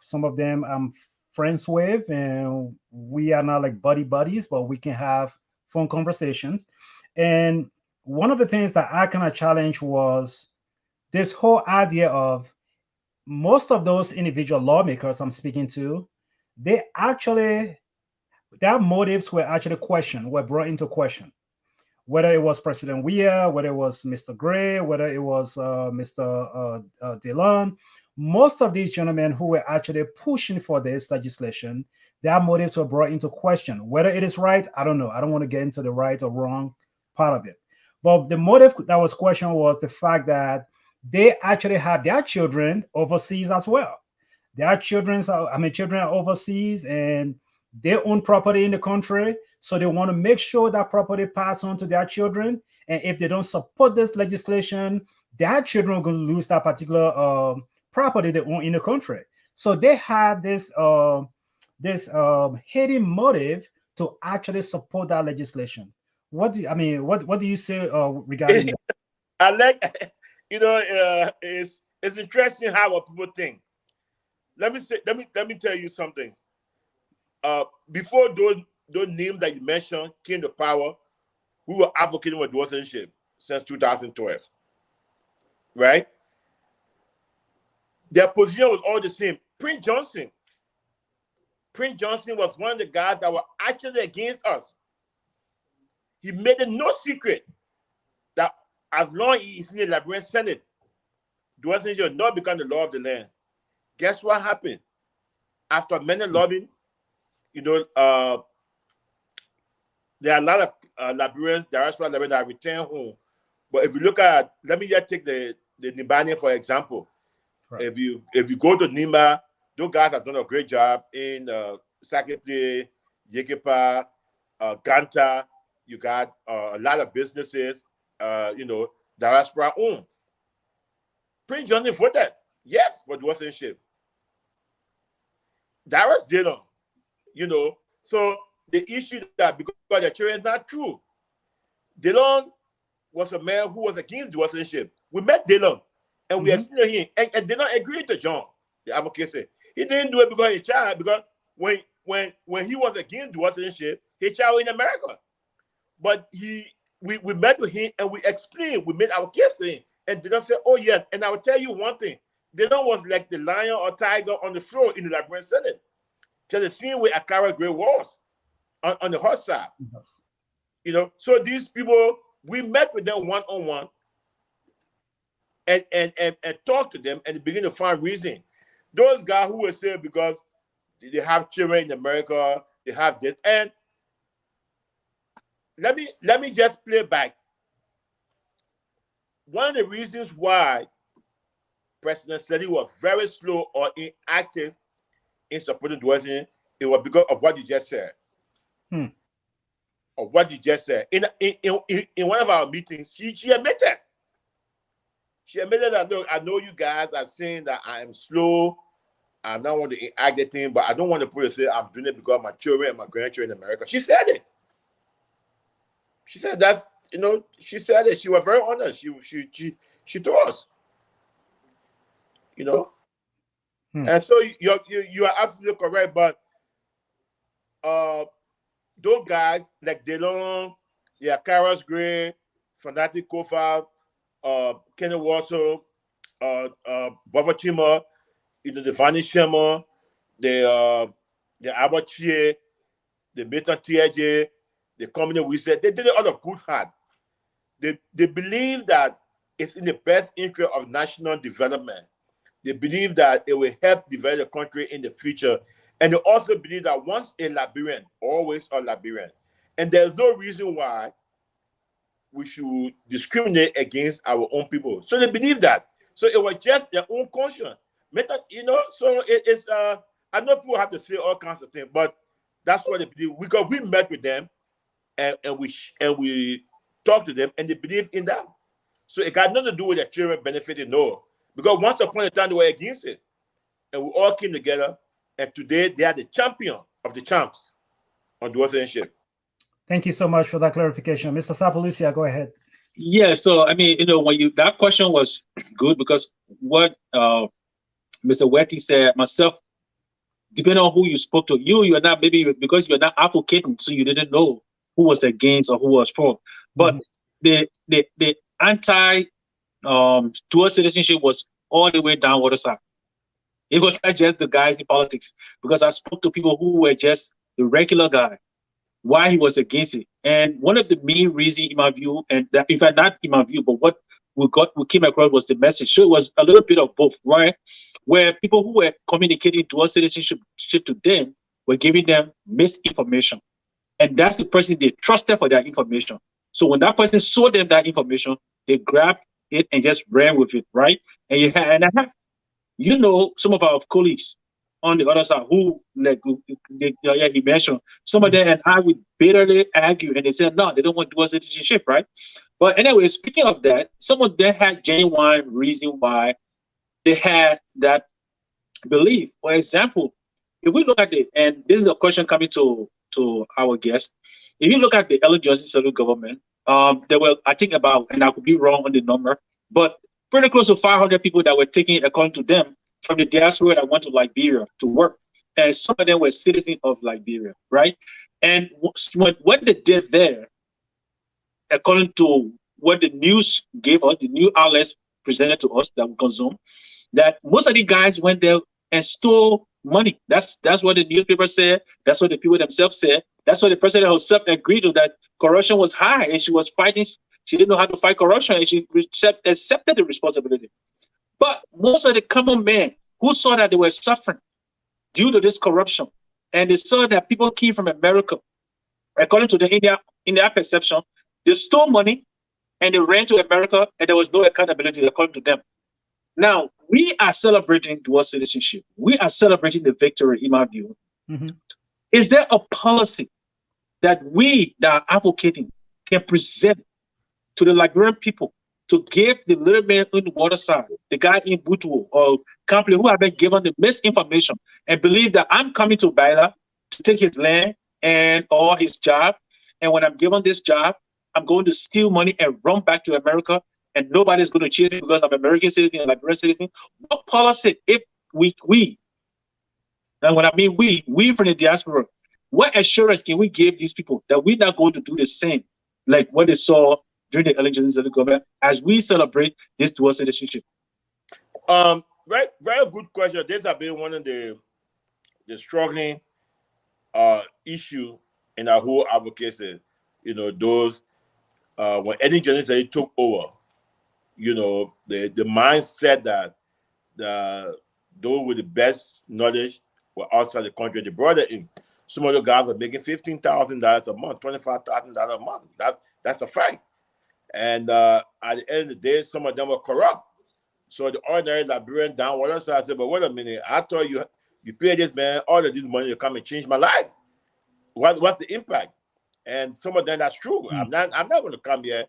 Some of them I'm friends with, and we are not like buddies, but we can have phone conversations. And one of the things that I kind of challenged was this whole idea of most of those individual lawmakers I'm speaking to, their motives were actually brought into question. Whether it was President Weah, whether it was Mr. Gray, whether it was Mr. Dillon, most of these gentlemen who were actually pushing for this legislation, their motives were brought into question. Whether it is right, I don't know. I don't want to get into the right or wrong part of it. But the motive that was questioned was the fact that they actually had their children overseas as well. Their children are overseas and they own property in the country. So they want to make sure that property pass on to their children. And if they don't support this legislation, their children are going to lose that particular property they own in the country. So they had this hidden motive to actually support that legislation. What do you say regarding that? I like, it's interesting how what people think. Let me tell you something. Before those names that you mentioned came to power, we were advocating for citizenship since 2012, right? Their position was all the same. Prince Johnson was one of the guys that were actually against us. He made it no secret that as long as he's in the Liberian Senate, citizenship will not become the law of the land. Guess what happened? After many lobbying, there are a lot of Liberians, diaspora Liberians that return home. But if you look at, let me just take the Nimbanian for example. Right. If you go to Nimba, those guys have done a great job in Sakeple, Yekepa, Ganta. You got a lot of businesses, diaspora owned. Prince Johnson voted yes for citizenship. Darius didn't, So the issue that because the children is not true. Dillon was a man who was against citizenship. We met Dillon and we explained him, and Dillon agreed to John, the advocacy. He didn't do it because his child, because when he was against citizenship, his child was in America. But he we met with him and we explained, we made our case to him. And they don't say, oh yes. And I will tell you one thing. They don't was like the lion or tiger on the floor in the Liberian Senate. Just the same way Akara Gray was on the hot side. You know, so these people, we met with them one-on-one and talked to them and begin to find reason. Those guys who were saying because they have children in America, they have this. And let me just play back. One of the reasons why President Sedi was very slow or inactive in supporting Dwazin, it was because of what you just said. Of what you just said. In one of our meetings, she admitted. She admitted that, look, I know you guys are saying that I am slow. I don't want to act the thing, but I don't want to put it say I'm doing it because my children and my grandchildren in America. She said it. She said that's, you know, she said it. She was very honest. She told us. You know, and so you are absolutely correct. But those guys like Delon, Karas Gray, Fanatic Kofa, Kenny Wasso, Baba Chima, you know, the Vani Shema, the Abachie, the Beton TJ, the company we said they did it out of good heart. They believe that it's in the best interest of national development. They believe that it will help develop the country in the future. And they also believe that once a Liberian, always a Liberian. And there's no reason why we should discriminate against our own people. So they believe that. So it was just their own conscience. You know, so it's, I know people have to say all kinds of things, but that's what they believe. Because we met with them and we talked to them and they believe in that. So it got nothing to do with their children benefiting, no. Because once upon a time, they were against it. And we all came together. And today, they are the champion of the champs on dual citizenship. Thank you so much for that clarification. Mr. Sapalucia, go ahead. Yeah, so, I mean, you know, that question was good because what Mr. Wettee said, myself, depending on who you spoke to, you're not, maybe because you're not advocating, so you didn't know who was against or who was for. But the anti dual citizenship was all the way down water side. It was not just the guys in politics, because I spoke to people who were just the regular guy, why he was against it. And one of the main reasons, in my view, and that, in fact, not in my view, but what we came across was the message. So it was a little bit of both, right? Where people who were communicating dual citizenship to them were giving them misinformation. And that's the person they trusted for that information. So when that person showed them that information, they grabbed it and just ran with it, right? And you had, you know, some of our colleagues on the other side who, like, he mentioned, some of them and I would bitterly argue, and they said, no, they don't want dual citizenship, right? But anyway, speaking of that, some of them had genuine reason why they had that belief. For example, if we look at it, and this is a question coming to our guest, if you look at the Ellen Johnson Selu government, there were, I think about, and I could be wrong on the number, but pretty close to 500 people that were taken, according to them, from the diaspora that went to Liberia to work. And some of them were citizens of Liberia, right? And what they did there, according to what the news gave us, the new outlets presented to us that we consume, that most of the guys went there and stole money. That's what the newspaper said. That's what the people themselves said. That's what the president herself agreed to, that corruption was high and she was fighting. She didn't know how to fight corruption and she accepted the responsibility. But most of the common men who saw that they were suffering due to this corruption, and they saw that people came from America, according to in their perception, they stole money and they ran to America and there was no accountability according to them. Now, we are celebrating dual citizenship. We are celebrating the victory, in my view. Is there a policy that we that are advocating can present to the Liberian people to give the little man in the water side, the guy in Butuo or Kample, who have been given the misinformation and believe that I'm coming to Baila to take his land or his job, and when I'm given this job, I'm going to steal money and run back to America, and nobody's going to chase me because I'm an American citizen and Liberian citizen? What policy, if we, and when I mean we from the diaspora, what assurance can we give these people that we're not going to do the same? like what they saw during the elections of the government as we celebrate this dual citizenship? Very good question. This has been one of the struggling issue in our whole advocacy. You know, those when any generation took over, you know, the mindset that those with the best knowledge were outside the country, they brought it in. Some of the guys are making $15,000 a month, $25,000 a month. That's a fact. And at the end of the day, some of them were corrupt. So the ordinary Liberian down one side said, but wait a minute, I thought you pay this man all of this money to come and change my life. What's the impact? And some of them, that's true. I'm not going to come here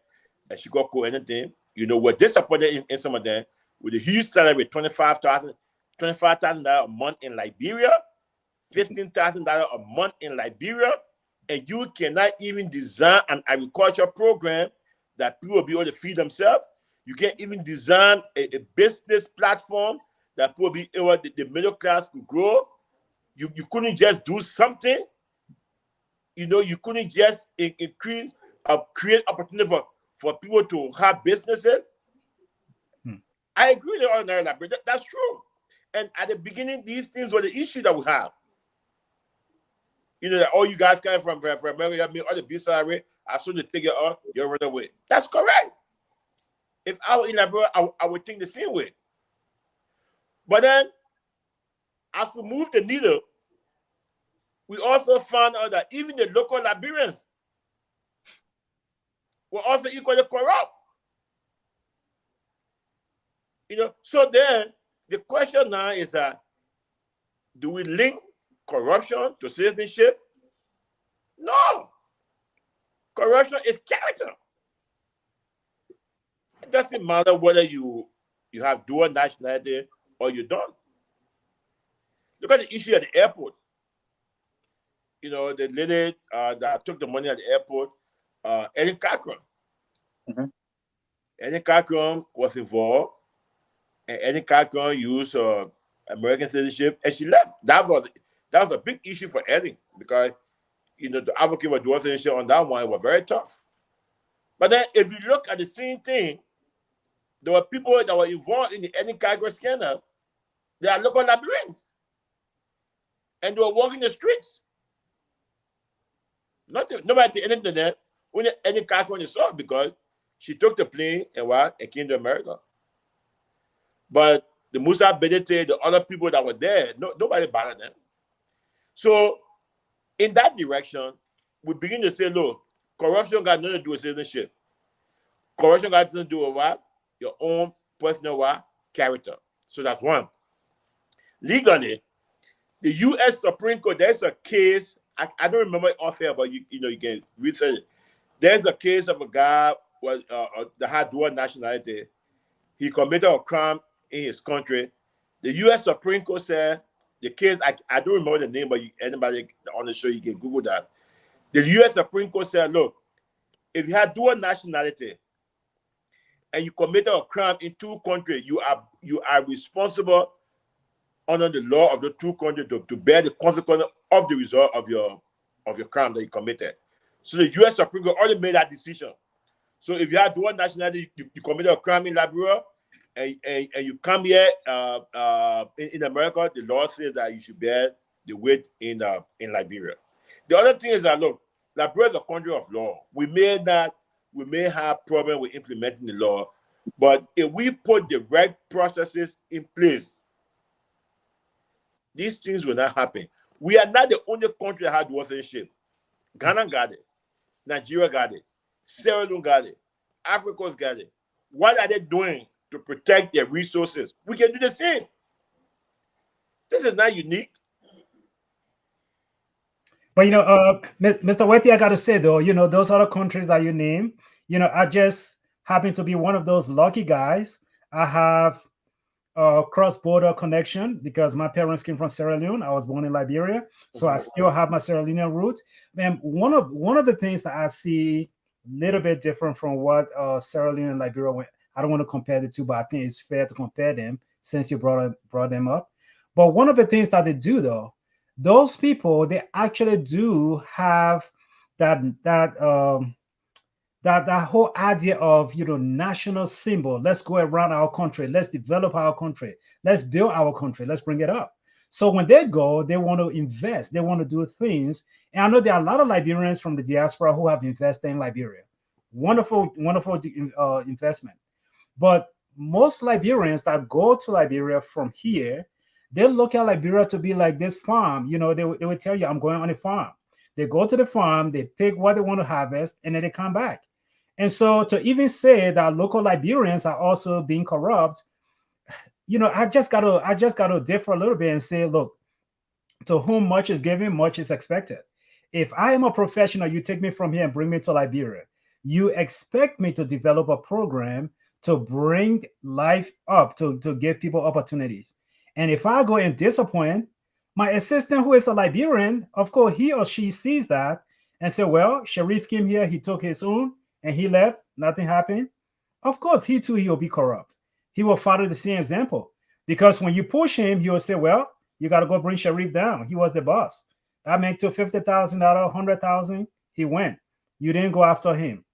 and sugarcoat anything. You know, we're disappointed in some of them with a huge salary, $25,000 a month in Liberia, $15,000 a month in Liberia, and you cannot even design an agriculture program that people will be able to feed themselves. You can't even design a business platform that people will be able, the middle class could grow. You couldn't just do something. You know, you couldn't just increase, create opportunity for people to have businesses. I agree with ordinary Liberia. That's true. And at the beginning, these things were the issue that we have. You know, that all you guys coming from America, me, all the big salary, as soon as they take it off, you'll run away. That's correct. If I were in Liberia, I would think the same way. But then, as we move the needle, we also found out that even the local Liberians were also equally corrupt. You know, so then the question now is that, do we link corruption to citizenship? No. Corruption is character. It doesn't matter whether you have dual nationality or you don't. Look at the issue at the airport. You know, the lady that took the money at the airport, Eddie Cochran. Eddie Cochran was involved, and Eddie Cochran used American citizenship, and she left. That was a big issue for Eddie, because, you know, the advocate for dual citizenship on that one was very tough. But then, if you look at the same thing, there were people that were involved in the Eddie Cochran scandal. They are local Liberians, and they were walking the streets. Nobody at the end of the day, when Eddie Cochran is off, because she took the plane and came to America. But the Musa Bedete, the other people that were there, nobody bothered them. So in that direction, we begin to say, look, corruption got nothing to do with citizenship. Corruption got nothing to do with what? Your own personal character. So that's one. Legally, the U.S. Supreme Court, there's a case, I don't remember it off here, but you can research it. There's a case of a guy that had dual nationality. He committed a crime in his country. The U.S. Supreme Court said, the case, I don't remember the name, but anybody on the show, you can Google that. The U.S. Supreme Court said, look, if you have dual nationality and you committed a crime in two countries, you are responsible under the law of the two countries to bear the consequence of the result of your crime that you committed. So the U.S. Supreme Court already made that decision. So if you have dual nationality, you committed a crime in Liberia, and you come here in America, the law says that you should bear the weight in Liberia. The other thing is that, look, Liberia is a country of law. We may have problems with implementing the law, but if we put the right processes in place, these things will not happen. We are not the only country that had dual citizenship. Ghana got it. Nigeria got it. Sierra Leone got it. Africa's got it. What are they doing to protect their resources? We can do the same. This is not unique. But, you know, Mr. Wettee, I got to say, though, you know, those other countries that you name, you know, I just happen to be one of those lucky guys. I have a cross-border connection because my parents came from Sierra Leone. I was born in Liberia, so I still have my Sierra Leonean roots. And one of the things that I see a little bit different from what Sierra Leone and Liberia went, I don't want to compare the two, but I think it's fair to compare them since you brought them up. But one of the things that they do, though, those people, they actually do have that that whole idea of, national symbol. Let's go around our country. Let's develop our country. Let's build our country. Let's bring it up. So when they go, they want to invest. They want to do things. And I know there are a lot of Liberians from the diaspora who have invested in Liberia. Wonderful, wonderful investment. But most Liberians that go to Liberia from here, they look at Liberia to be like this farm. They will tell you, I'm going on a farm. They go to the farm, they pick what they want to harvest, and then they come back. And so to even say that local Liberians are also being corrupt, I just gotta differ a little bit and say, look, to whom much is given, much is expected. If I am a professional, you take me from here and bring me to Liberia, you expect me to develop a program to bring life up, to give people opportunities. And if I go and disappoint, my assistant, who is a Liberian, of course, he or she sees that and say, well, Sharif came here, he took his own, and he left, nothing happened. Of course, he too, he'll be corrupt. He will follow the same example. Because when you push him, he will say, well, you got to go bring Sharif down. He was the boss. That meant to $50,000, $100,000, he went. You didn't go after him.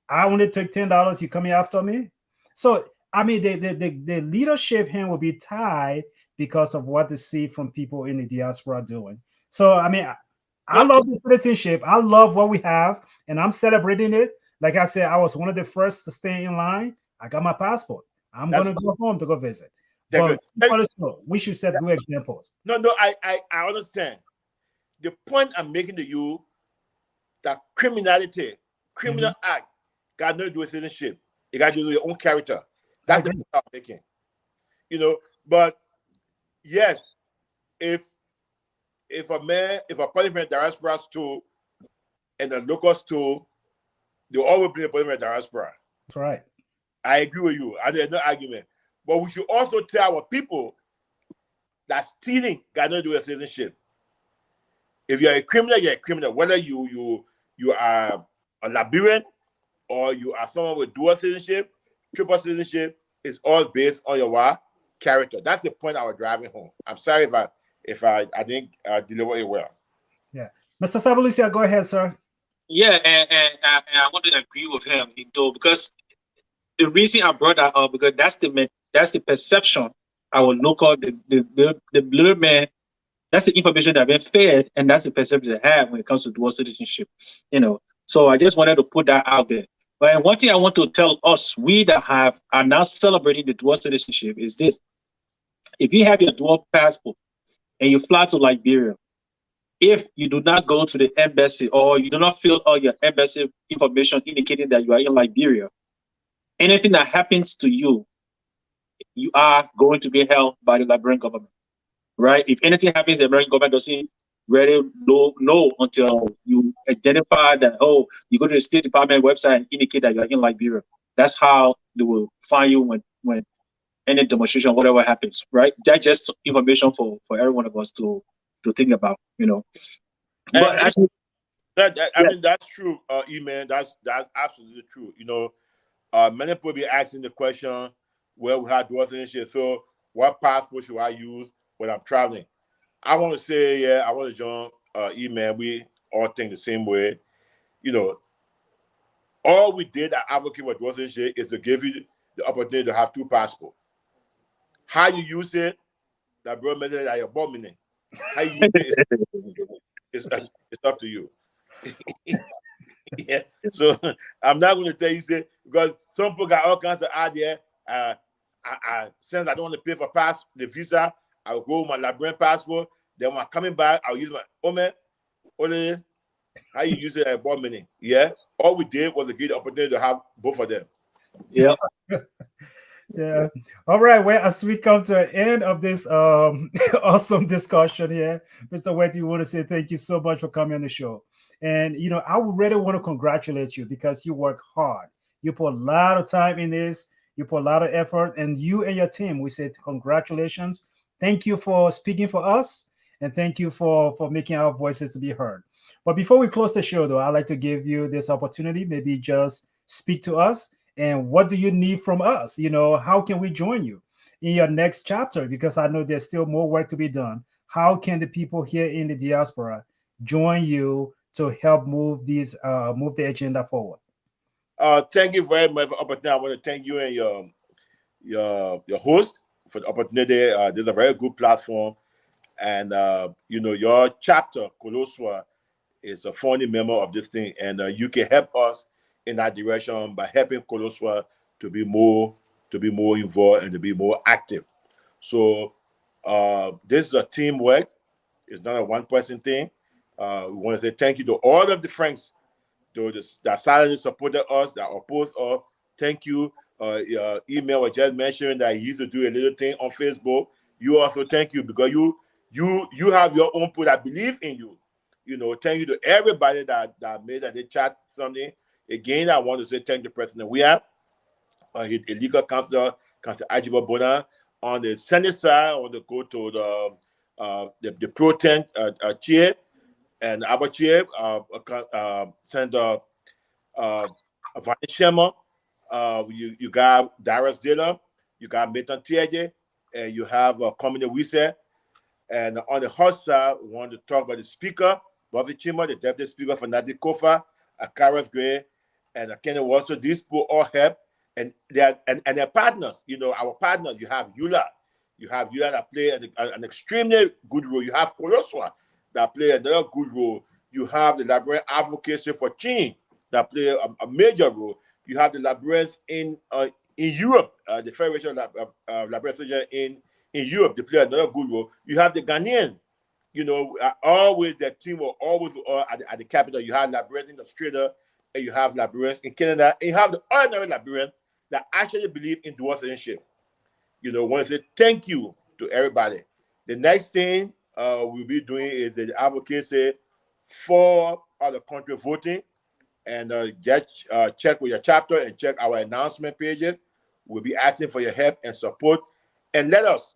I only took $10, you coming after me? So, I mean, the leadership hand will be tied because of what they see from people in the diaspora doing. So, I mean, I love the citizenship. I love what we have, and I'm celebrating it. Like I said, I was one of the first to stay in line. I got my passport. I'm going to go home to go visit. But we should set good examples. No, I understand. The point I'm making to you, that criminal act, got nothing to do with citizenship. You got to do with your own character. That's the point I'm making. But yes, if a person from the diaspora store and a local store, they always bring a person from the diaspora. That's right. I agree with you. There's no argument. But we should also tell our people that stealing got nothing to do with citizenship. If you're a criminal, you're a criminal. Whether you are a Liberian or you are someone with dual citizenship, triple citizenship, is all based on your character. That's the point I was driving home. I'm sorry if I didn't deliver it well. Yeah, Mr. Sabalusia, go ahead, sir. Yeah, and I want to agree with him, because the reason I brought that up, because that's the perception our local the little man, that's the information that been fed, and that's the perception they have when it comes to dual citizenship. So I just wanted to put that out there. But one thing I want to tell us, we that are now celebrating the dual citizenship, is this: if you have your dual passport and you fly to Liberia, if you do not go to the embassy or you do not fill all your embassy information indicating that you are in Liberia, anything that happens to you, you are going to be held by the Liberian government, right? If anything happens, the Liberian government doesn't really know until you identify that, you go to the State Department website and indicate that you're in Liberia. That's how they will find you when any demonstration, whatever happens, right? That's just information for every one of us to think about, But actually, I mean, that's true, E-Man. That's absolutely true. Many people be asking the question, well, we have dual citizenship, so what passport should I use when I'm traveling? I want to say, I want to join E-Man. We all think the same way. All we did at Advocate for Dual Citizenship is to give you the opportunity to have two passports. How you use it, that bro mentioned that you're bombing. How you use it, it's up to you. Yeah. So I'm not going to tell you, because some people got all kinds of ideas. Since I don't want to pay for the visa, I will go with my Liberian passport. Then when I'm coming back, I'll use my how you use it at board meeting. Yeah. All we did was to get the opportunity to have both of them. Yeah. Yeah. All right. Well, as we come to the end of this awesome discussion here, Mr. Wettee, you want to say thank you so much for coming on the show. And I would really want to congratulate you because you work hard. You put a lot of time in this. You put a lot of effort, and you and your team, we say congratulations. Thank you for speaking for us, and thank you for making our voices to be heard. But before we close the show, though, I'd like to give you this opportunity. Maybe just speak to us. And what do you need from us? How can we join you in your next chapter? Because I know there's still more work to be done. How can the people here in the diaspora join you to help move the agenda forward? Thank you very much for the opportunity. I want to thank you and your host for the opportunity. This is a very good platform, and your chapter, Koloswa, is a founding member of this thing, and you can help us in that direction by helping Koloswa to be more involved and to be more active. So this is a teamwork. It's not a one-person thing. We want to say thank you to all of the friends that silently supported us, that opposed us. Thank you. Your email was just mentioned that he used to do a little thing on Facebook. You also thank you because you have your own people that believe in you. Thank you to everybody that made that they chat something. Again, I want to say thank the president. We have a legal counselor, Councilor Ajiba Bona. On the Senate side, I want to go to the pro-tent chair and our chair, Senator Vani Shema. You got Darius Dillon, you got Milton Tiaje, and you have Commander Wise. And on the hot side, we want to talk about the speaker, Bobby Chima, the deputy speaker for Nadi Kofa, Akaras Gray, and Kenny Watson. These people all help, and they're partners. Our partners. You have Yula that play an extremely good role. You have Koloswa that play another good role. You have the Liberian Advocacy for Change that play a major role. You have the Liberians in Europe, the Federation of Liberian in Europe, they play another good role. You have the Ghanaian, always that team will always at the capital. You have Liberians in Australia, and you have Liberians in Canada, and you have the ordinary Liberians that actually believe in dual citizenship. Want to say thank you to everybody. The next thing we'll be doing is the advocacy for other country voting, and just check with your chapter and check our announcement pages. We'll be asking for your help and support, and let us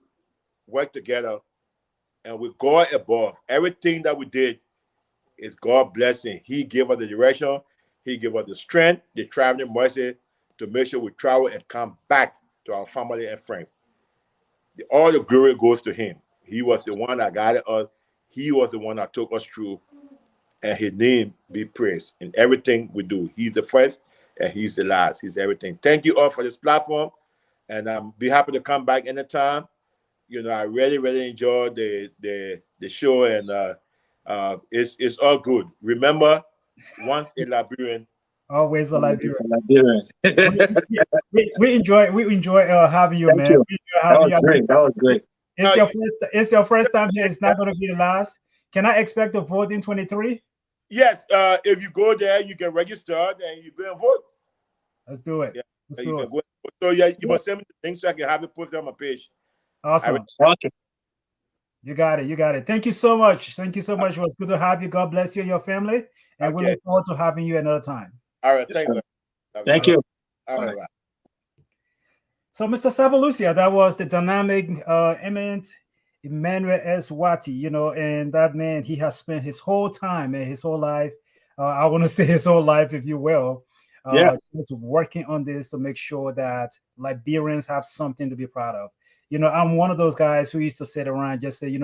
work together. And with God above, everything that we did is God blessing. He gave us the direction. He gave us the strength, the traveling mercy to make sure we travel and come back to our family and friends. All the glory goes to him. He was the one that guided us. He was the one that took us through, and his name be praised in everything we do. He's the first and he's the last. He's everything. Thank you all for this platform, and I'm be happy to come back anytime. I really, really enjoyed the show, and it's all good. Remember, once a Liberian, always a Liberian. we enjoy having you, man. You. That was great. It's your first time here. It's not going to be the last. Can I expect a vote in 23? Yes. If you go there, you can register and you go and vote. Let's do it. Yeah. Let's do it. So you must send me the link so I can have it posted on my page. Awesome. You got it. Thank you so much. It was good to have you. God bless you and your family. And we look forward to having you another time. All right. Thanks. Thank you. All right. So, Mr. Sabalusia, that was the dynamic, eminent Emmanuel E.S. Wettee, and that man, he has spent his whole time and his whole life, I want to say his whole life, if you will, just working on this to make sure that Liberians have something to be proud of. I'm one of those guys who used to sit around and just say,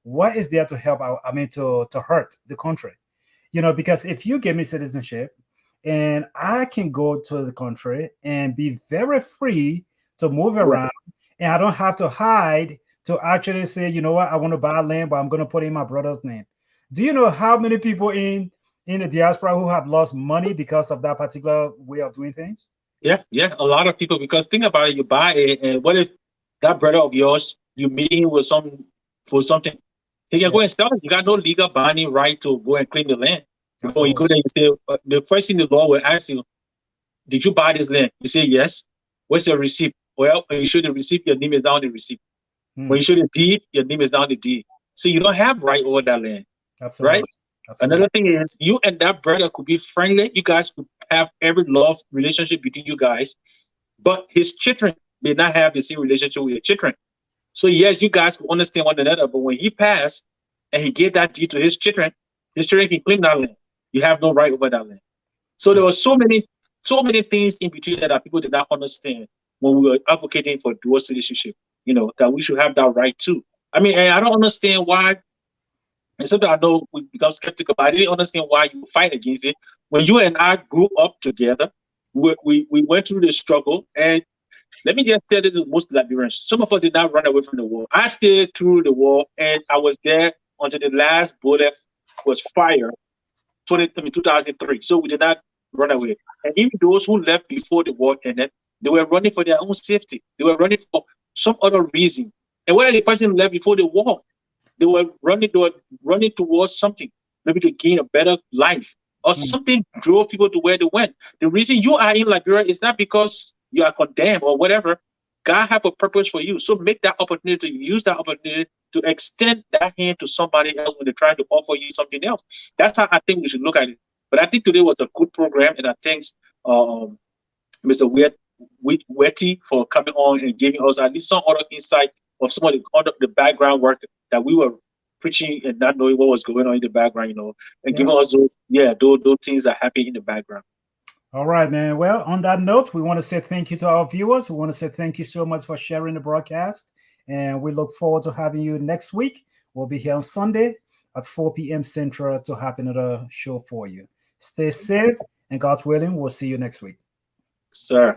what is there to help out? To hurt the country, because if you give me citizenship and I can go to the country and be very free to move around, and I don't have to hide to actually say, you know what, I want to buy land, but I'm going to put in my brother's name. Do you know how many people in the diaspora who have lost money because of that particular way of doing things? Yeah, a lot of people, because think about it, you buy it, and what if that brother of yours, you meet him with for something, he can go and sell it. You got no legal binding right to go and claim the land. Before you go there, you say, the first thing the law will ask you, did you buy this land? You say yes. What's your receipt? Well, when you show the receipt, your name is down the receipt. When you show the deed, your name is down the deed. So you don't have right over that land. Absolutely. Right? Absolutely. Another thing is, you and that brother could be friendly. You guys could have every love relationship between you guys, but his children may not have the same relationship with your children. So yes, you guys can understand one another, but when he passed and he gave that deed to his children can claim that land. You have no right over that land. So there were so many things in between that people did not understand when we were advocating for dual citizenship, that we should have that right too. I don't understand why, and sometimes I know we become skeptical, but I didn't understand why you fight against it. When you and I grew up together, we went through the struggle, and let me just tell you, to most Liberians, some of us did not run away from the war. I stayed through the war, and I was there until the last bullet was fired, 2003. So we did not run away. And even those who left before the war ended, they were running for their own safety. They were running for some other reason. And whether the person left before the war, they were running towards something, maybe to gain a better life, or something drove people to where they went. The reason you are in Liberia is not because you are condemned or whatever. God have a purpose for you. So make that opportunity, use that opportunity to extend that hand to somebody else when they're trying to offer you something else. That's how I think we should look at it. But I think today was a good program, and I thank Mr. Wettee for coming on and giving us at least some other insight of some of the background work that we were preaching and not knowing what was going on in the background, and giving us those things that happen in the background. All right, man. Well, on that note, we want to say thank you to our viewers. We want to say thank you so much for sharing the broadcast. And we look forward to having you next week. We'll be here on Sunday at 4 p.m. Central to have another show for you. Stay safe, and God's willing, we'll see you next week. Sir.